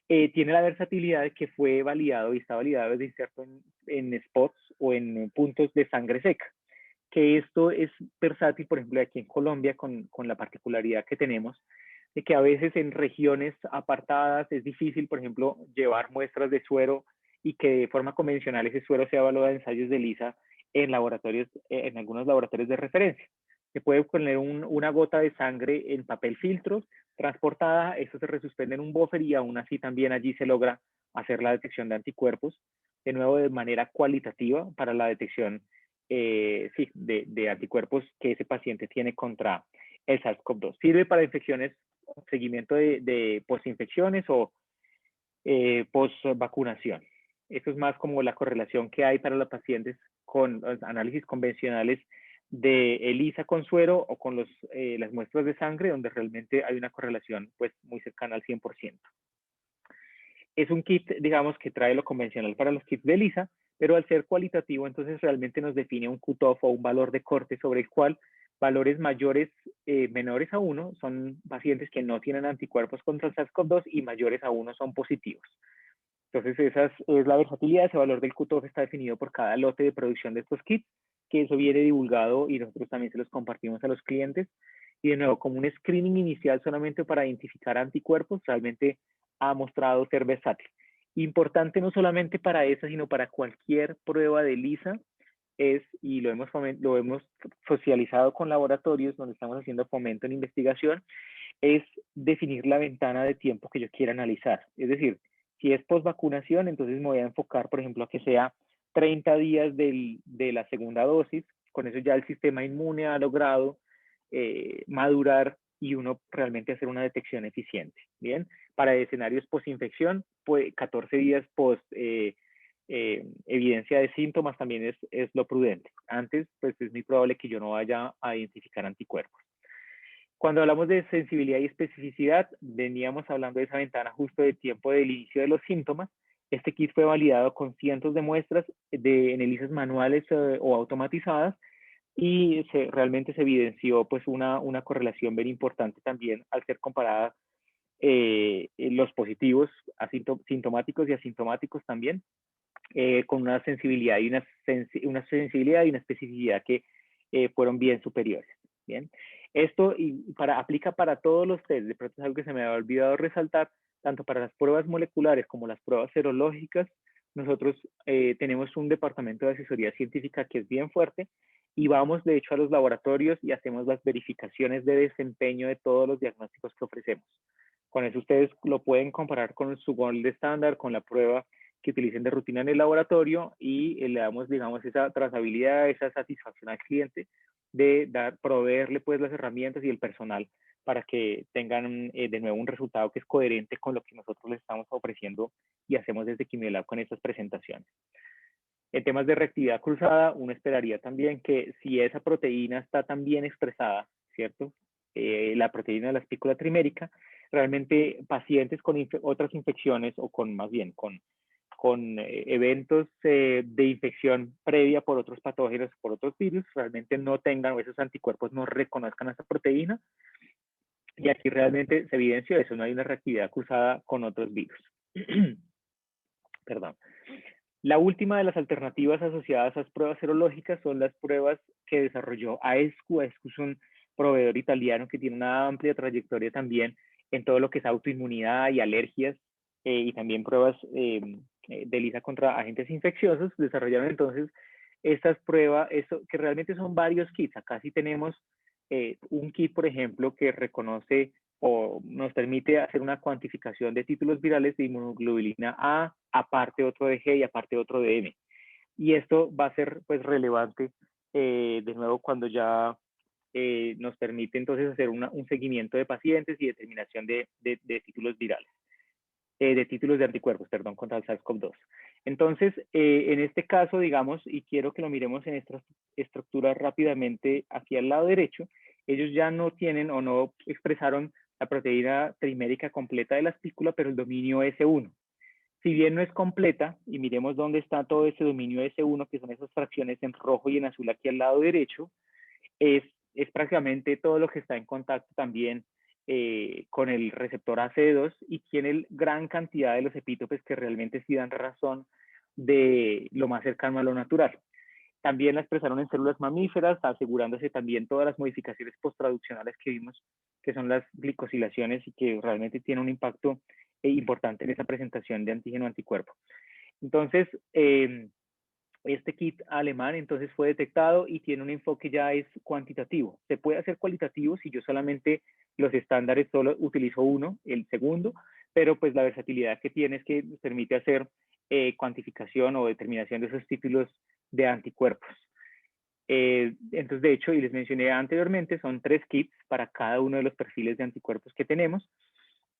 tiene la versatilidad de que fue validado y está validado desde inserto en spots o en puntos de sangre seca. Que esto es versátil, por ejemplo, aquí en Colombia, con la particularidad que tenemos de que a veces en regiones apartadas es difícil, por ejemplo, llevar muestras de suero y que de forma convencional ese suero sea evaluado en ensayos de ELISA en laboratorios, en algunos laboratorios de referencia. Se puede poner una gota de sangre en papel filtros, transportada, eso se resuspende en un buffer y aún así también allí se logra hacer la detección de anticuerpos, de nuevo de manera cualitativa para la detección sí, de anticuerpos que ese paciente tiene contra el SARS-CoV-2. Sirve para infecciones, seguimiento de posinfecciones o post-vacunación. Eso es más como la correlación que hay para los pacientes con los análisis convencionales de ELISA con suero o con las muestras de sangre, donde realmente hay una correlación pues muy cercana al 100%. Es un kit, digamos, que trae lo convencional para los kits de ELISA, pero al ser cualitativo, entonces realmente nos define un cutoff o un valor de corte sobre el cual valores mayores, menores a 1 son pacientes que no tienen anticuerpos contra el SARS-CoV-2 y mayores a 1 son positivos. Entonces esa es la versatilidad. Ese valor del cutoff está definido por cada lote de producción de estos kits, que eso viene divulgado y nosotros también se los compartimos a los clientes. Y de nuevo, como un screening inicial solamente para identificar anticuerpos, realmente ha mostrado ser versátil. Importante no solamente para esa, sino para cualquier prueba de ELISA y lo hemos socializado con laboratorios donde estamos haciendo fomento en investigación, es definir la ventana de tiempo que yo quiera analizar. Es decir, si es post-vacunación, entonces me voy a enfocar, por ejemplo, a que sea 30 días de la segunda dosis. Con eso ya el sistema inmune ha logrado madurar y uno realmente hacer una detección eficiente. Bien, para escenarios post-infección, pues 14 días evidencia de síntomas también es lo prudente. Antes, pues es muy probable que yo no vaya a identificar anticuerpos. Cuando hablamos de sensibilidad y especificidad, veníamos hablando de esa ventana justo de tiempo del inicio de los síntomas. Este kit fue validado con cientos de muestras de ELISAs manuales o automatizadas y realmente se evidenció pues una correlación bien importante también al ser comparada los positivos sintomáticos y asintomáticos también, con una sensibilidad y una sensibilidad y una especificidad que fueron bien superiores. Bien, esto aplica para todos los test. De pronto es algo que se me había olvidado resaltar, tanto para las pruebas moleculares como las pruebas serológicas. Nosotros tenemos un departamento de asesoría científica que es bien fuerte y vamos de hecho a los laboratorios y hacemos las verificaciones de desempeño de todos los diagnósticos que ofrecemos. Con eso ustedes lo pueden comparar con su gold estándar, con la prueba que utilicen de rutina en el laboratorio y le damos, digamos, esa trazabilidad, esa satisfacción al cliente de proveerle pues las herramientas y el personal para que tengan de nuevo un resultado que es coherente con lo que nosotros les estamos ofreciendo y hacemos desde Quimiolab con estas presentaciones. En temas de reactividad cruzada, uno esperaría también que si esa proteína está tan bien expresada, ¿cierto? La proteína de la espícula trimérica, realmente pacientes con otras infecciones o con más bien con eventos de infección previa por otros patógenos, por otros virus, realmente no tengan o esos anticuerpos no reconozcan esta proteína. Y aquí realmente se evidenció eso, no hay una reactividad cruzada con otros virus. Perdón. La última de las alternativas asociadas a las pruebas serológicas son las pruebas que desarrolló AESCU. AESCU es un proveedor italiano que tiene una amplia trayectoria también en todo lo que es autoinmunidad y alergias y también pruebas de ELISA contra agentes infecciosos. Desarrollaron entonces estas pruebas, que realmente son varios kits. Acá sí tenemos un kit, por ejemplo, que reconoce o nos permite hacer una cuantificación de títulos virales de inmunoglobulina A, aparte otro de G y aparte otro de M. Y esto va a ser pues relevante de nuevo cuando ya nos permite entonces hacer un seguimiento de pacientes y determinación de títulos virales, de títulos de anticuerpos, perdón, contra el SARS-CoV-2. Entonces, en este caso, digamos, y quiero que lo miremos en esta estructura rápidamente aquí al lado derecho, ellos ya no tienen o no expresaron la proteína trimérica completa de la espícula, pero el dominio S1. Si bien no es completa, y miremos dónde está todo ese dominio S1, que son esas fracciones en rojo y en azul aquí al lado derecho, es prácticamente todo lo que está en contacto también con el receptor AC2 y tiene gran cantidad de los epítopes que realmente sí dan razón de lo más cercano a lo natural. También la expresaron en células mamíferas, asegurándose también todas las modificaciones posttraduccionales que vimos, que son las glicosilaciones y que realmente tienen un impacto importante en esta presentación de antígeno-anticuerpo. Entonces, este kit alemán entonces fue detectado y tiene un enfoque ya es cuantitativo. Se puede hacer cualitativo si yo solamente los estándares solo utilizo uno, el segundo, pero pues la versatilidad que tiene es que permite hacer cuantificación o determinación de esos títulos de anticuerpos. Entonces, de hecho, y les mencioné anteriormente, son 3 kits para cada uno de los perfiles de anticuerpos que tenemos.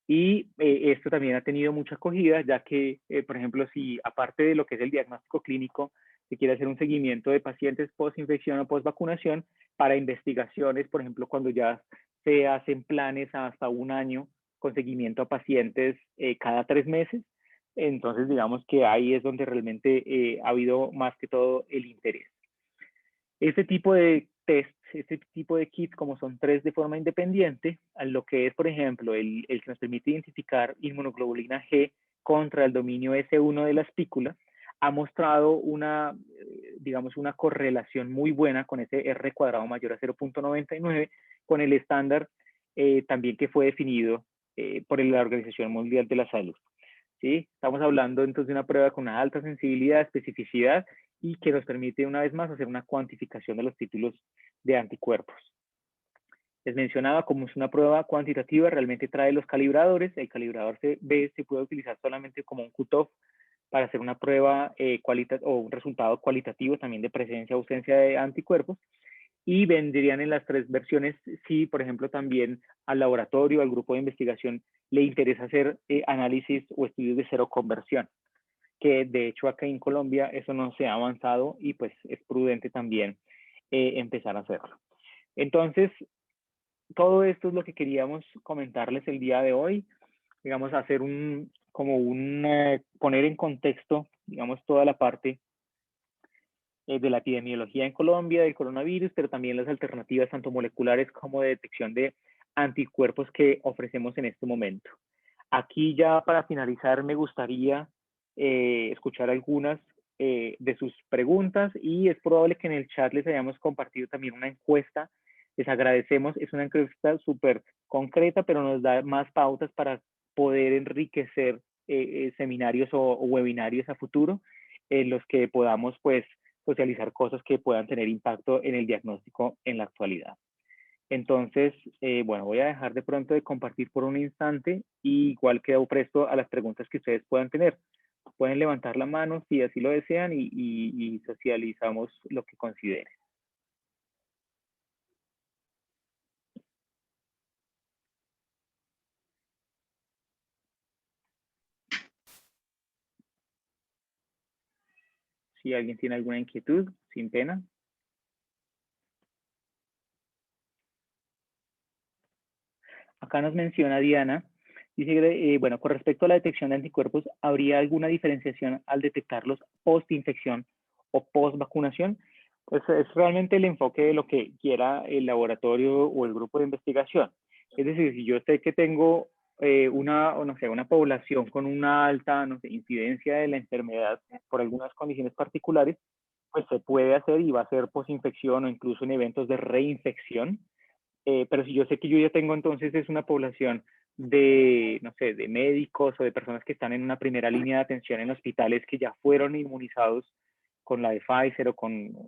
Y esto también ha tenido mucha acogida, ya que, por ejemplo, si aparte de lo que es el diagnóstico clínico, se quiere hacer un seguimiento de pacientes post-infección o post-vacunación para investigaciones, por ejemplo, cuando ya se hacen planes hasta un año con seguimiento a pacientes cada 3 meses, entonces digamos que ahí es donde realmente ha habido más que todo el interés. Este tipo de test, este tipo de kits, como son 3 de forma independiente, a lo que es, por ejemplo, el que nos permite identificar inmunoglobulina G contra el dominio S1 de la espícula, ha mostrado una, digamos, una correlación muy buena con ese R cuadrado mayor a 0.99 con el estándar también que fue definido por la Organización Mundial de la Salud. ¿Sí? Estamos hablando entonces de una prueba con una alta sensibilidad, especificidad y que nos permite una vez más hacer una cuantificación de los títulos de anticuerpos. Les mencionaba, como es una prueba cuantitativa, realmente trae los calibradores. El calibrador B se puede utilizar solamente como un cutoff para hacer una prueba o un resultado cualitativo también de presencia o ausencia de anticuerpos. Y vendrían en las tres versiones si, por ejemplo, también al laboratorio, al grupo de investigación, le interesa hacer análisis o estudios de cero conversión, que de hecho acá en Colombia eso no se ha avanzado y pues es prudente también empezar a hacerlo. Entonces, todo esto es lo que queríamos comentarles el día de hoy. Digamos, hacer poner en contexto, digamos, toda la parte de la epidemiología en Colombia, del coronavirus, pero también las alternativas tanto moleculares como de detección de anticuerpos que ofrecemos en este momento. Aquí ya para finalizar me gustaría escuchar algunas de sus preguntas y es probable que en el chat les hayamos compartido también una encuesta. Les agradecemos, es una encuesta súper concreta, pero nos da más pautas para poder enriquecer seminarios o webinarios a futuro en los que podamos pues socializar cosas que puedan tener impacto en el diagnóstico en la actualidad. Entonces, bueno, voy a dejar de pronto de compartir por un instante y igual quedo presto a las preguntas que ustedes puedan tener. Pueden levantar la mano si así lo desean y socializamos lo que consideren. Si alguien tiene alguna inquietud, sin pena. Acá nos menciona Diana, dice, bueno, con respecto a la detección de anticuerpos, ¿habría alguna diferenciación al detectarlos post-infección o post-vacunación? Pues es realmente el enfoque de lo que quiera el laboratorio o el grupo de investigación. Es decir, si yo sé que tengo una población con una alta, incidencia de la enfermedad por algunas condiciones particulares, pues se puede hacer y va a ser post-infección o incluso en eventos de reinfección. Pero si yo sé que yo ya tengo entonces es una población de, no sé, de médicos o de personas que están en una primera línea de atención en hospitales que ya fueron inmunizados con la de Pfizer o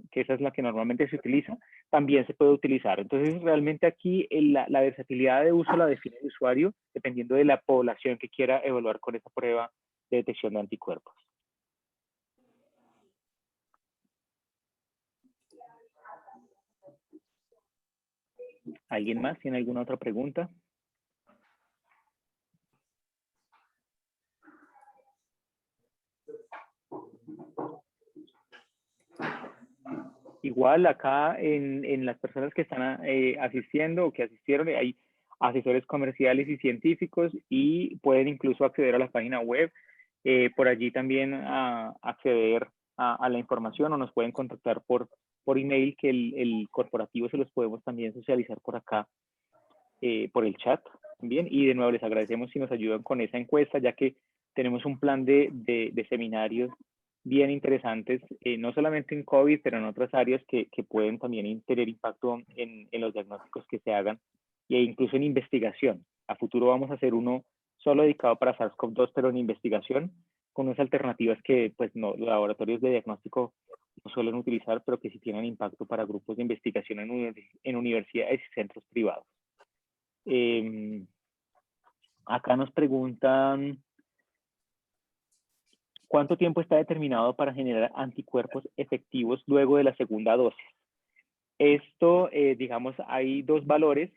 que esa es la que normalmente se utiliza, también se puede utilizar. Entonces, realmente aquí la versatilidad de uso la define el usuario dependiendo de la población que quiera evaluar con esa prueba de detección de anticuerpos. ¿Alguien más tiene alguna otra pregunta? Igual acá en las personas que están asistiendo o que asistieron, hay asesores comerciales y científicos y pueden incluso acceder a la página web. Por allí también acceder a la información o nos pueden contactar por email que el corporativo se los podemos también socializar por acá, por el chat también. Y de nuevo les agradecemos si nos ayudan con esa encuesta, ya que tenemos un plan de seminarios bien interesantes, no solamente en COVID, pero en otras áreas que pueden también tener impacto en los diagnósticos que se hagan e incluso en investigación. A futuro vamos a hacer uno solo dedicado para SARS-CoV-2, pero en investigación, con unas alternativas que pues no, los laboratorios de diagnóstico no suelen utilizar, pero que sí tienen impacto para grupos de investigación en universidades y centros privados. Acá nos preguntan, ¿cuánto tiempo está determinado para generar anticuerpos efectivos luego de la segunda dosis? Esto, digamos, hay dos valores.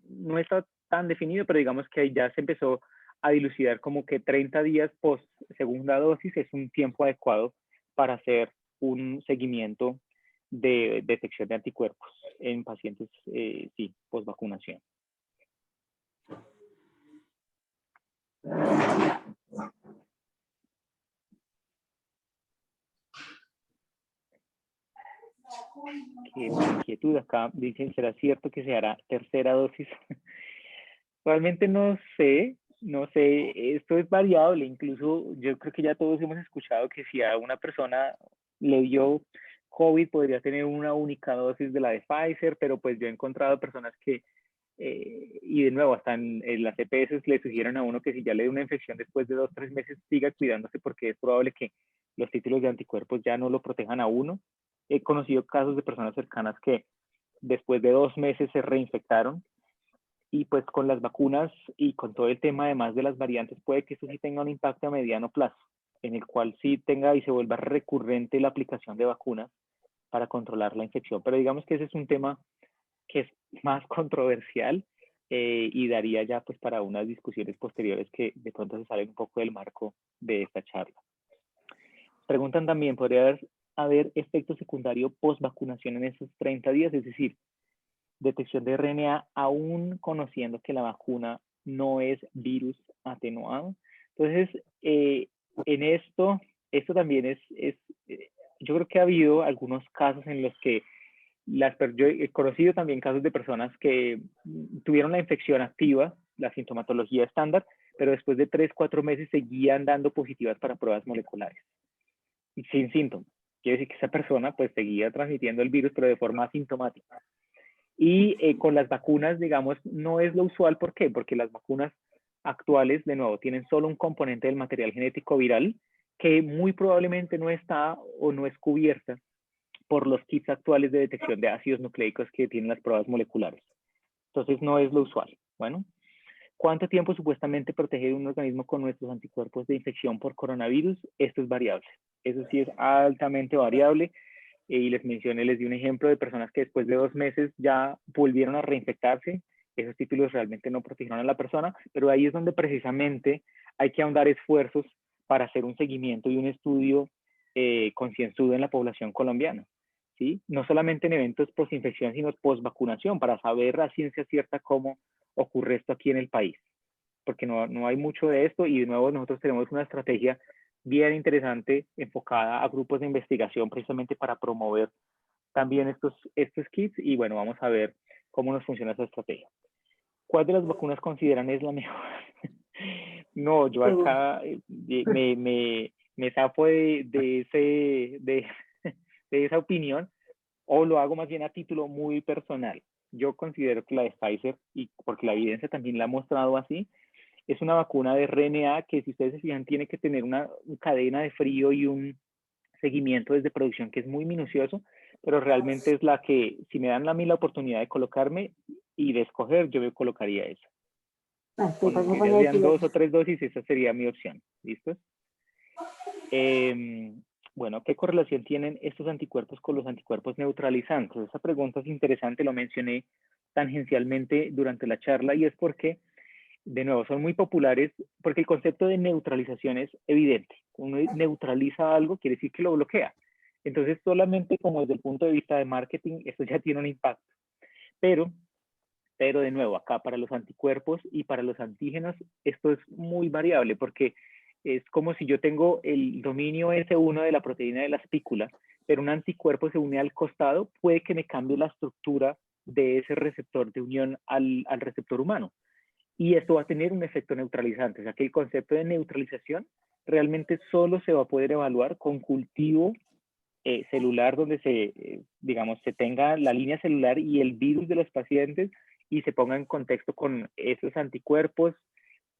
No está tan definido, pero digamos que ya se empezó a dilucidar como que 30 días post segunda dosis es un tiempo adecuado para hacer un seguimiento de detección de anticuerpos en pacientes, sí, post vacunación. Qué inquietud acá. Dicen, ¿será cierto que se hará tercera dosis? Realmente no sé, esto es variable, incluso yo creo que ya todos hemos escuchado que si a una persona le dio COVID podría tener una única dosis de la de Pfizer, pero pues yo he encontrado personas que, y de nuevo, hasta en las EPS le sugieren a uno que si ya le dio una infección después de 2 o 3 meses siga cuidándose porque es probable que los títulos de anticuerpos ya no lo protejan a uno. He conocido casos de personas cercanas que después de 2 meses se reinfectaron, y pues con las vacunas y con todo el tema además de las variantes puede que eso sí tenga un impacto a mediano plazo, en el cual sí tenga y se vuelva recurrente la aplicación de vacunas para controlar la infección. Pero digamos que ese es un tema que es más controversial, y daría ya pues para unas discusiones posteriores que de pronto se salen un poco del marco de esta charla. Preguntan también, ¿podría haber efecto secundario post vacunación en esos 30 días? Es decir, detección de RNA aún conociendo que la vacuna no es virus atenuado. Entonces, en esto también yo creo que ha habido algunos casos en los que yo he conocido también casos de personas que tuvieron la infección activa, la sintomatología estándar, pero después de 3, 4 meses seguían dando positivas para pruebas moleculares y sin síntomas. Quiere decir que esa persona pues seguía transmitiendo el virus, pero de forma asintomática. Y con las vacunas, digamos, no es lo usual. ¿Por qué? Porque las vacunas actuales, de nuevo, tienen solo un componente del material genético viral que muy probablemente no está o no es cubierta por los kits actuales de detección de ácidos nucleicos que tienen las pruebas moleculares. Entonces, no es lo usual. Bueno, ¿cuánto tiempo supuestamente protege un organismo con nuestros anticuerpos de infección por coronavirus? Esto es variable. Eso sí es altamente variable. Y les mencioné, les di un ejemplo de personas que después de 2 meses ya volvieron a reinfectarse. Esos títulos realmente no protegieron a la persona, pero ahí es donde precisamente hay que ahondar esfuerzos para hacer un seguimiento y un estudio concienzudo en la población colombiana. ¿Sí? No solamente en eventos post-infección, sino post-vacunación, para saber a ciencia cierta cómo ocurre esto aquí en el país. Porque no hay mucho de esto, y de nuevo nosotros tenemos una estrategia bien interesante enfocada a grupos de investigación precisamente para promover también estos kits, y bueno, vamos a ver cómo nos funciona esa estrategia. ¿Cuál de las vacunas consideran es la mejor? No, yo acá me zafo de esa opinión, o lo hago más bien a título muy personal. Yo considero que la de Pfizer, y porque la evidencia también la ha mostrado así, es una vacuna de RNA que, si ustedes se fijan, tiene que tener una cadena de frío y un seguimiento desde producción que es muy minucioso, pero realmente es la que, si me dan a mí la oportunidad de colocarme y de escoger, yo me colocaría esa. Aunque ya sean 2 o 3 dosis, esa sería mi opción. ¿Listos? Bueno, ¿qué correlación tienen estos anticuerpos con los anticuerpos neutralizantes? Esa pregunta es interesante, lo mencioné tangencialmente durante la charla, y es porque, de nuevo, son muy populares porque el concepto de neutralización es evidente. Uno neutraliza algo, quiere decir que lo bloquea. Entonces, solamente como desde el punto de vista de marketing, esto ya tiene un impacto. Pero de nuevo, acá para los anticuerpos y para los antígenos, esto es muy variable, porque es como si yo tengo el dominio S1 de la proteína de la espícula, pero un anticuerpo se une al costado, puede que me cambie la estructura de ese receptor de unión al receptor humano. Y esto va a tener un efecto neutralizante. O sea que el concepto de neutralización realmente solo se va a poder evaluar con cultivo celular, donde digamos, se tenga la línea celular y el virus de los pacientes, y se ponga en contexto con esos anticuerpos,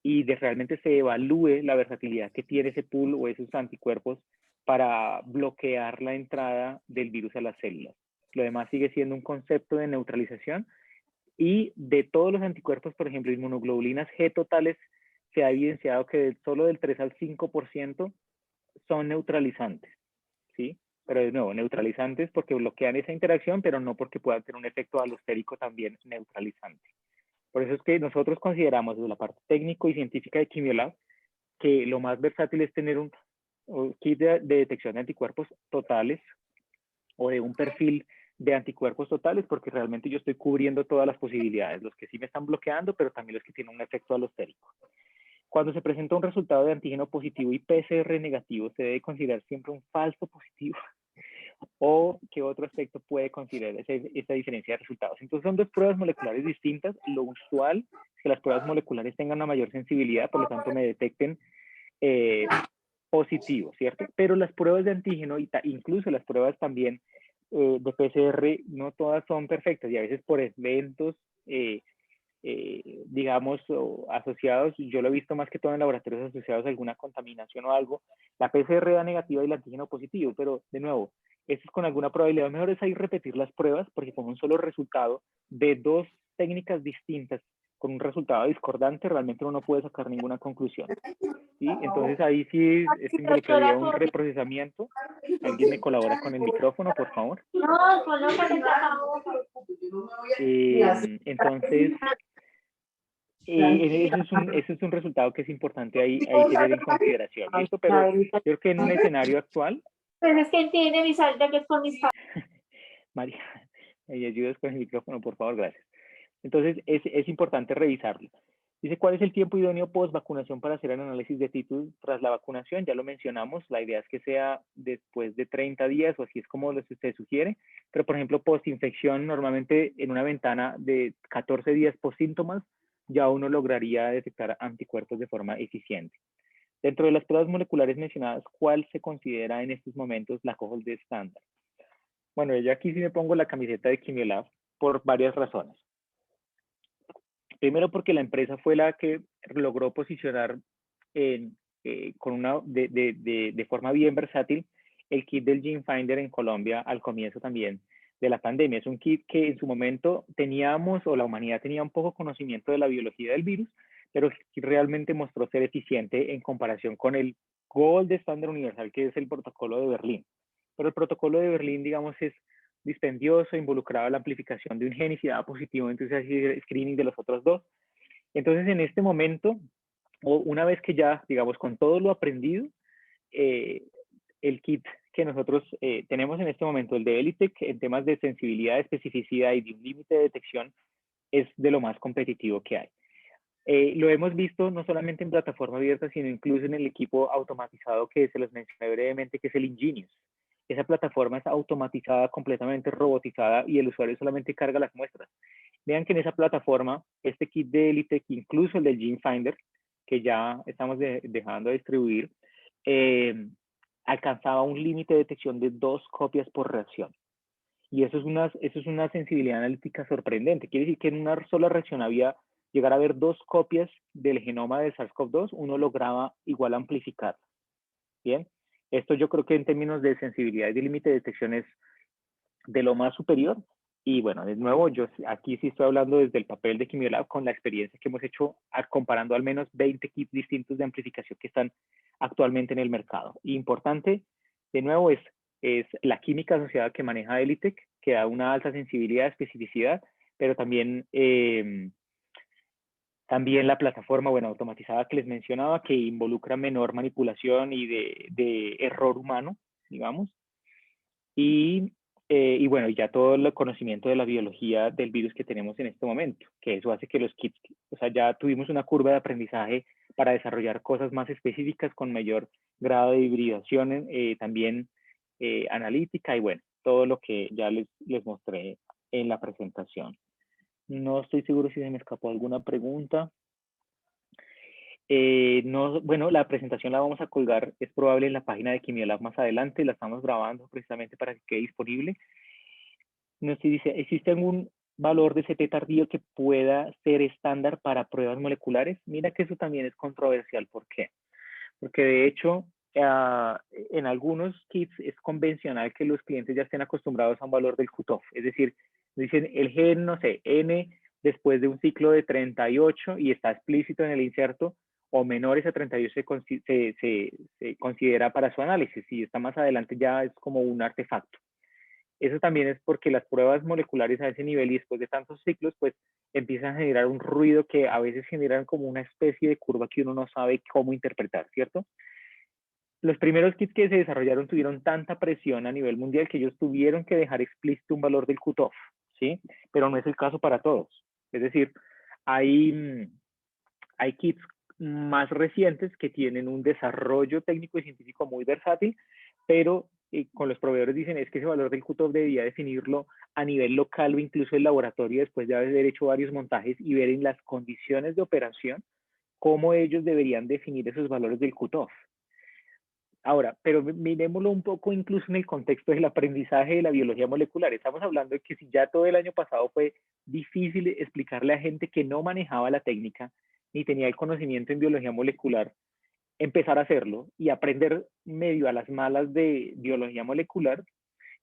y realmente se evalúe la versatilidad que tiene ese pool o esos anticuerpos para bloquear la entrada del virus a las células. Lo demás sigue siendo un concepto de neutralización. Y de todos los anticuerpos, por ejemplo, inmunoglobulinas G totales, se ha evidenciado que solo del 3 al 5% son neutralizantes, ¿sí? Pero de nuevo, neutralizantes porque bloquean esa interacción, pero no porque puedan tener un efecto alostérico también neutralizante. Por eso es que nosotros consideramos, desde la parte técnico y científica de Quimiolab, que lo más versátil es tener un kit de detección de anticuerpos totales, o de un perfil de anticuerpos totales, porque realmente yo estoy cubriendo todas las posibilidades, los que sí me están bloqueando, pero también los que tienen un efecto alostérico. Cuando se presenta un resultado de antígeno positivo y PCR negativo, se debe considerar siempre un falso positivo, o qué otro aspecto puede considerar esa diferencia de resultados. Entonces son dos pruebas moleculares distintas. Lo usual es que las pruebas moleculares tengan una mayor sensibilidad, por lo tanto me detecten positivo, ¿cierto? Pero las pruebas de antígeno, incluso las pruebas también de PCR, no todas son perfectas, y a veces por eventos digamos, asociados, yo lo he visto más que todo en laboratorios asociados a alguna contaminación o algo, la PCR da negativa y el antígeno positivo, pero de nuevo, esto es con alguna probabilidad. Mejor es ahí repetir las pruebas, porque con un solo resultado de dos técnicas distintas, con un resultado discordante, realmente uno no puede sacar ninguna conclusión. ¿Sí? Entonces ahí sí esto involucraría un reprocesamiento. ¿Alguien me colabora con el micrófono, por favor? No, colócale Entonces, ese es un resultado que es importante ahí tener en consideración, ¿listo? Pero yo creo que en un escenario actual... Pues es que entiende mi salta que es con mis padres. María, ¿me ayudas con el micrófono, por favor? Gracias. Entonces, es importante revisarlo. Dice, ¿cuál es el tiempo idóneo post vacunación para hacer el análisis de título tras la vacunación? Ya lo mencionamos, la idea es que sea después de 30 días, o así es como se sugiere, pero por ejemplo, post infección, normalmente en una ventana de 14 días post síntomas, ya uno lograría detectar anticuerpos de forma eficiente. Dentro de las pruebas moleculares mencionadas, ¿cuál se considera en estos momentos la Cohort de estándar? Bueno, yo aquí sí me pongo la camiseta de Quimiolab por varias razones. Primero porque la empresa fue la que logró posicionar de forma bien versátil el kit del GeneFinder en Colombia al comienzo también de la pandemia. Es un kit que en su momento teníamos, o la humanidad tenía un poco conocimiento de la biología del virus, pero que realmente mostró ser eficiente en comparación con el gold estándar universal, que es el protocolo de Berlín. Pero el protocolo de Berlín, digamos, es dispendioso, involucraba la amplificación de un gen y si daba positivo, entonces hacía screening de los otros dos. Entonces, en este momento, o una vez que ya, digamos, con todo lo aprendido, el kit que nosotros tenemos en este momento, el de ELITech, en temas de sensibilidad, especificidad y de un límite de detección, es de lo más competitivo que hay. Lo hemos visto no solamente en plataforma abierta, sino incluso en el equipo automatizado que se los mencioné brevemente, que es el Ingenious. Esa plataforma es automatizada, completamente robotizada y el usuario solamente carga las muestras. Vean que en esa plataforma, este kit de ELITech, incluso el del GeneFinder, que ya estamos dejando de distribuir, alcanzaba un límite de detección de 2 copias por reacción. Y eso es una sensibilidad analítica sorprendente. Quiere decir que en una sola reacción había llegar a ver 2 copias del genoma del SARS-CoV-2, uno lograba igual amplificar. Bien, esto yo creo que en términos de sensibilidad y de límite de detección es de lo más superior. Y bueno, de nuevo, yo aquí sí estoy hablando desde el papel de Quimiolab con la experiencia que hemos hecho comparando al menos 20 kits distintos de amplificación que están actualmente en el mercado. Y importante, de nuevo, es la química asociada que maneja ELITech, que da una alta sensibilidad, especificidad, pero también también la plataforma, bueno, automatizada que les mencionaba, que involucra menor manipulación y de error humano, digamos. Y bueno, ya todo el conocimiento de la biología del virus que tenemos en este momento, que eso hace que los kits, o sea, ya tuvimos una curva de aprendizaje para desarrollar cosas más específicas con mayor grado de hibridación, también analítica y bueno, todo lo que ya les mostré en la presentación. No estoy seguro si se me escapó alguna pregunta. No, bueno, la presentación la vamos a colgar, es probable en la página de Quimiolab más adelante, la estamos grabando precisamente para que quede disponible. Nos dice, ¿existe algún valor de CT tardío que pueda ser estándar para pruebas moleculares? Mira que eso también es controversial. ¿Por qué? Porque de hecho, en algunos kits es convencional que los clientes ya estén acostumbrados a un valor del cutoff. Es decir, dicen el gen, no sé, N después de un ciclo de 38 y está explícito en el inserto, o menores a 38 se considera para su análisis. Si está más adelante ya es como un artefacto. Eso también es porque las pruebas moleculares a ese nivel y después de tantos ciclos, pues empiezan a generar un ruido que a veces generan como una especie de curva que uno no sabe cómo interpretar, ¿cierto? Los primeros kits que se desarrollaron tuvieron tanta presión a nivel mundial que ellos tuvieron que dejar explícito un valor del cutoff, ¿sí? Pero no es el caso para todos. Es decir, hay kits más recientes que tienen un desarrollo técnico y científico muy versátil, pero con los proveedores dicen es que ese valor del cutoff debía definirlo a nivel local o incluso el laboratorio después de haber hecho varios montajes y ver en las condiciones de operación cómo ellos deberían definir esos valores del cutoff. Ahora, pero miremoslo un poco incluso en el contexto del aprendizaje de la biología molecular. Estamos hablando de que si ya todo el año pasado fue difícil explicarle a gente que no manejaba la técnica ni tenía el conocimiento en biología molecular, empezar a hacerlo y aprender medio a las malas de biología molecular.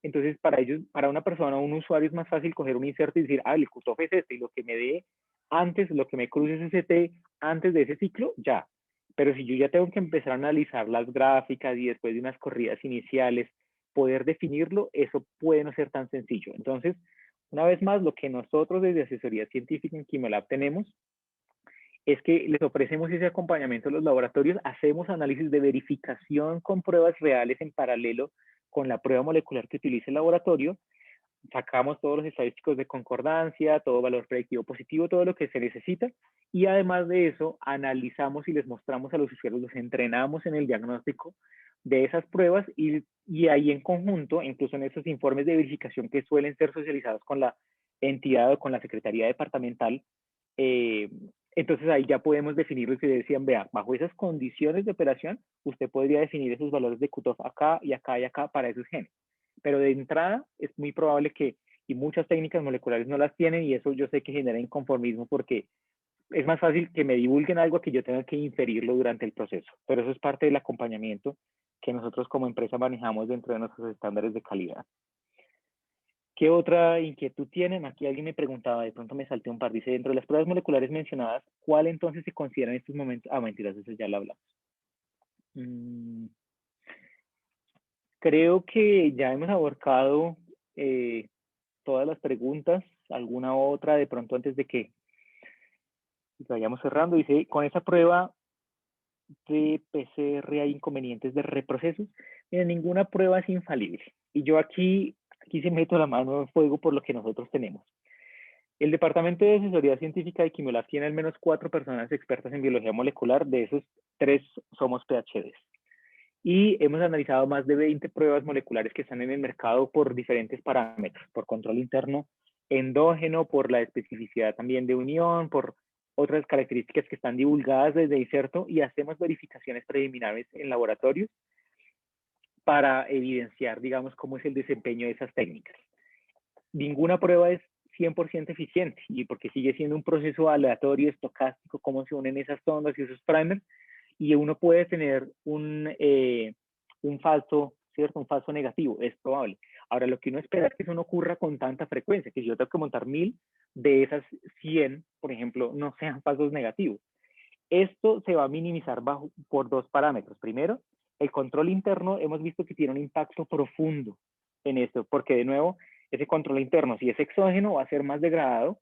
Entonces, para ellos, para una persona, un usuario, es más fácil coger un inserto y decir, el cutoff es este, y lo que me dé antes, lo que me cruce es ese T antes de ese ciclo, ya. Pero si yo ya tengo que empezar a analizar las gráficas y después de unas corridas iniciales, poder definirlo, eso puede no ser tan sencillo. Entonces, una vez más, lo que nosotros desde Asesoría Científica en Quimolab tenemos es que les ofrecemos ese acompañamiento a los laboratorios, hacemos análisis de verificación con pruebas reales en paralelo con la prueba molecular que utiliza el laboratorio, sacamos todos los estadísticos de concordancia, todo valor predictivo positivo, todo lo que se necesita, y además de eso, analizamos y les mostramos a los usuarios, los entrenamos en el diagnóstico de esas pruebas y ahí en conjunto, incluso en esos informes de verificación que suelen ser socializados con la entidad o con la Secretaría Departamental, entonces ahí ya podemos definir lo que decían, vea, bajo esas condiciones de operación, usted podría definir esos valores de cutoff acá y acá y acá para esos genes. Pero de entrada es muy probable que, y muchas técnicas moleculares no las tienen, y eso yo sé que genera inconformismo porque es más fácil que me divulguen algo que yo tenga que inferirlo durante el proceso. Pero eso es parte del acompañamiento que nosotros como empresa manejamos dentro de nuestros estándares de calidad. ¿Qué otra inquietud tienen? Aquí alguien me preguntaba, de pronto me salté un par, dice, dentro de las pruebas moleculares mencionadas, ¿cuál entonces se considera en estos momentos? Mentiras, eso ya lo hablamos. Creo que ya hemos abarcado todas las preguntas, alguna otra de pronto antes de que vayamos cerrando. Dice, con esa prueba de PCR hay inconvenientes de reprocesos. Mira, ninguna prueba es infalible. Y yo aquí se meto la mano en fuego por lo que nosotros tenemos. El Departamento de Asesoría Científica de Quimolab tiene al menos 4 personas expertas en biología molecular, de esos 3 somos PhDs. Y hemos analizado más de 20 pruebas moleculares que están en el mercado por diferentes parámetros, por control interno endógeno, por la especificidad también de unión, por otras características que están divulgadas desde ICERTO, y hacemos verificaciones preliminares en laboratorios para evidenciar, digamos, cómo es el desempeño de esas técnicas. Ninguna prueba es 100% eficiente, y porque sigue siendo un proceso aleatorio, estocástico, cómo se unen esas ondas y esos primers, y uno puede tener un falso, ¿cierto? Un falso negativo, es probable. Ahora, lo que uno espera es que eso no ocurra con tanta frecuencia, que si yo tengo que montar 1000, de esas 100, por ejemplo, no sean falsos negativos. Esto se va a minimizar por 2 parámetros. Primero, el control interno hemos visto que tiene un impacto profundo en esto, porque de nuevo, ese control interno, si es exógeno, va a ser más degradado,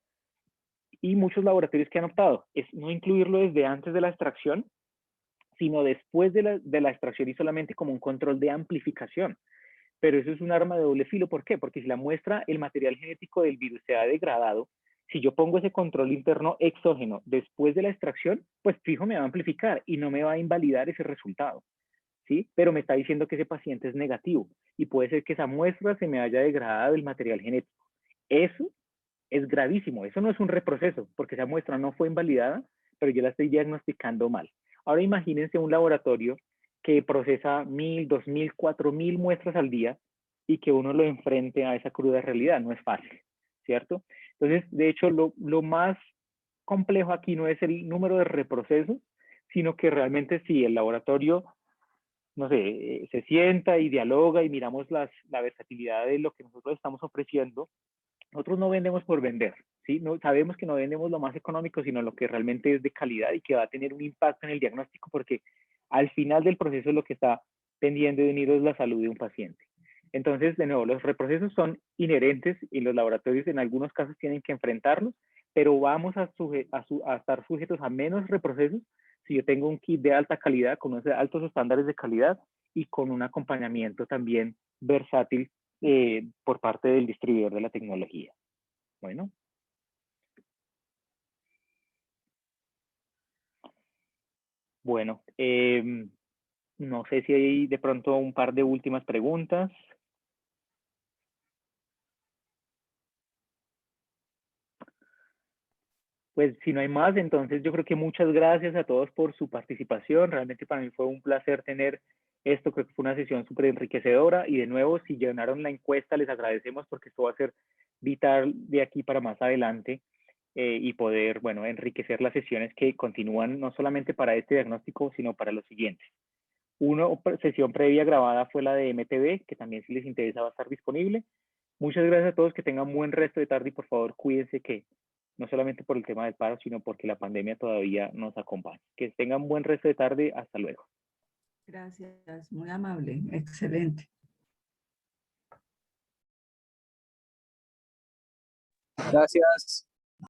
y muchos laboratorios que han optado es no incluirlo desde antes de la extracción, sino después de la extracción y solamente como un control de amplificación. Pero eso es un arma de doble filo. ¿Por qué? Porque si la muestra, el material genético del virus se ha degradado, si yo pongo ese control interno exógeno después de la extracción, pues fijo me va a amplificar y no me va a invalidar ese resultado, ¿sí? Pero me está diciendo que ese paciente es negativo y puede ser que esa muestra se me haya degradado el material genético. Eso es gravísimo, eso no es un reproceso, porque esa muestra no fue invalidada, pero yo la estoy diagnosticando mal. Ahora imagínense un laboratorio que procesa 1000, 2000, 4000 muestras al día y que uno lo enfrente a esa cruda realidad, no es fácil, ¿cierto? Entonces, de hecho, lo más complejo aquí no es el número de reprocesos, sino que realmente si el laboratorio, no sé, se sienta y dialoga y miramos la versatilidad de lo que nosotros estamos ofreciendo. Nosotros no vendemos por vender, ¿sí? No, sabemos que no vendemos lo más económico, sino lo que realmente es de calidad y que va a tener un impacto en el diagnóstico, porque al final del proceso lo que está pendiente de unir es la salud de un paciente. Entonces, de nuevo, los reprocesos son inherentes y los laboratorios en algunos casos tienen que enfrentarlos, pero vamos a estar sujetos a menos reprocesos si yo tengo un kit de alta calidad, con unos altos estándares de calidad y con un acompañamiento también versátil por parte del distribuidor de la tecnología. Bueno. Bueno, no sé si hay de pronto un par de últimas preguntas. Pues si no hay más, entonces yo creo que muchas gracias a todos por su participación. Realmente para mí fue un placer tener esto, creo que fue una sesión súper enriquecedora y de nuevo, si llenaron la encuesta, les agradecemos porque esto va a ser vital de aquí para más adelante y poder, bueno, enriquecer las sesiones que continúan no solamente para este diagnóstico, sino para los siguientes. Una sesión previa grabada fue la de MTB, que también si les interesa va a estar disponible. Muchas gracias a todos, que tengan buen resto de tarde y por favor cuídense que no solamente por el tema del paro, sino porque la pandemia todavía nos acompaña. Que tengan buen resto de tarde, hasta luego. Gracias, muy amable, excelente. Gracias.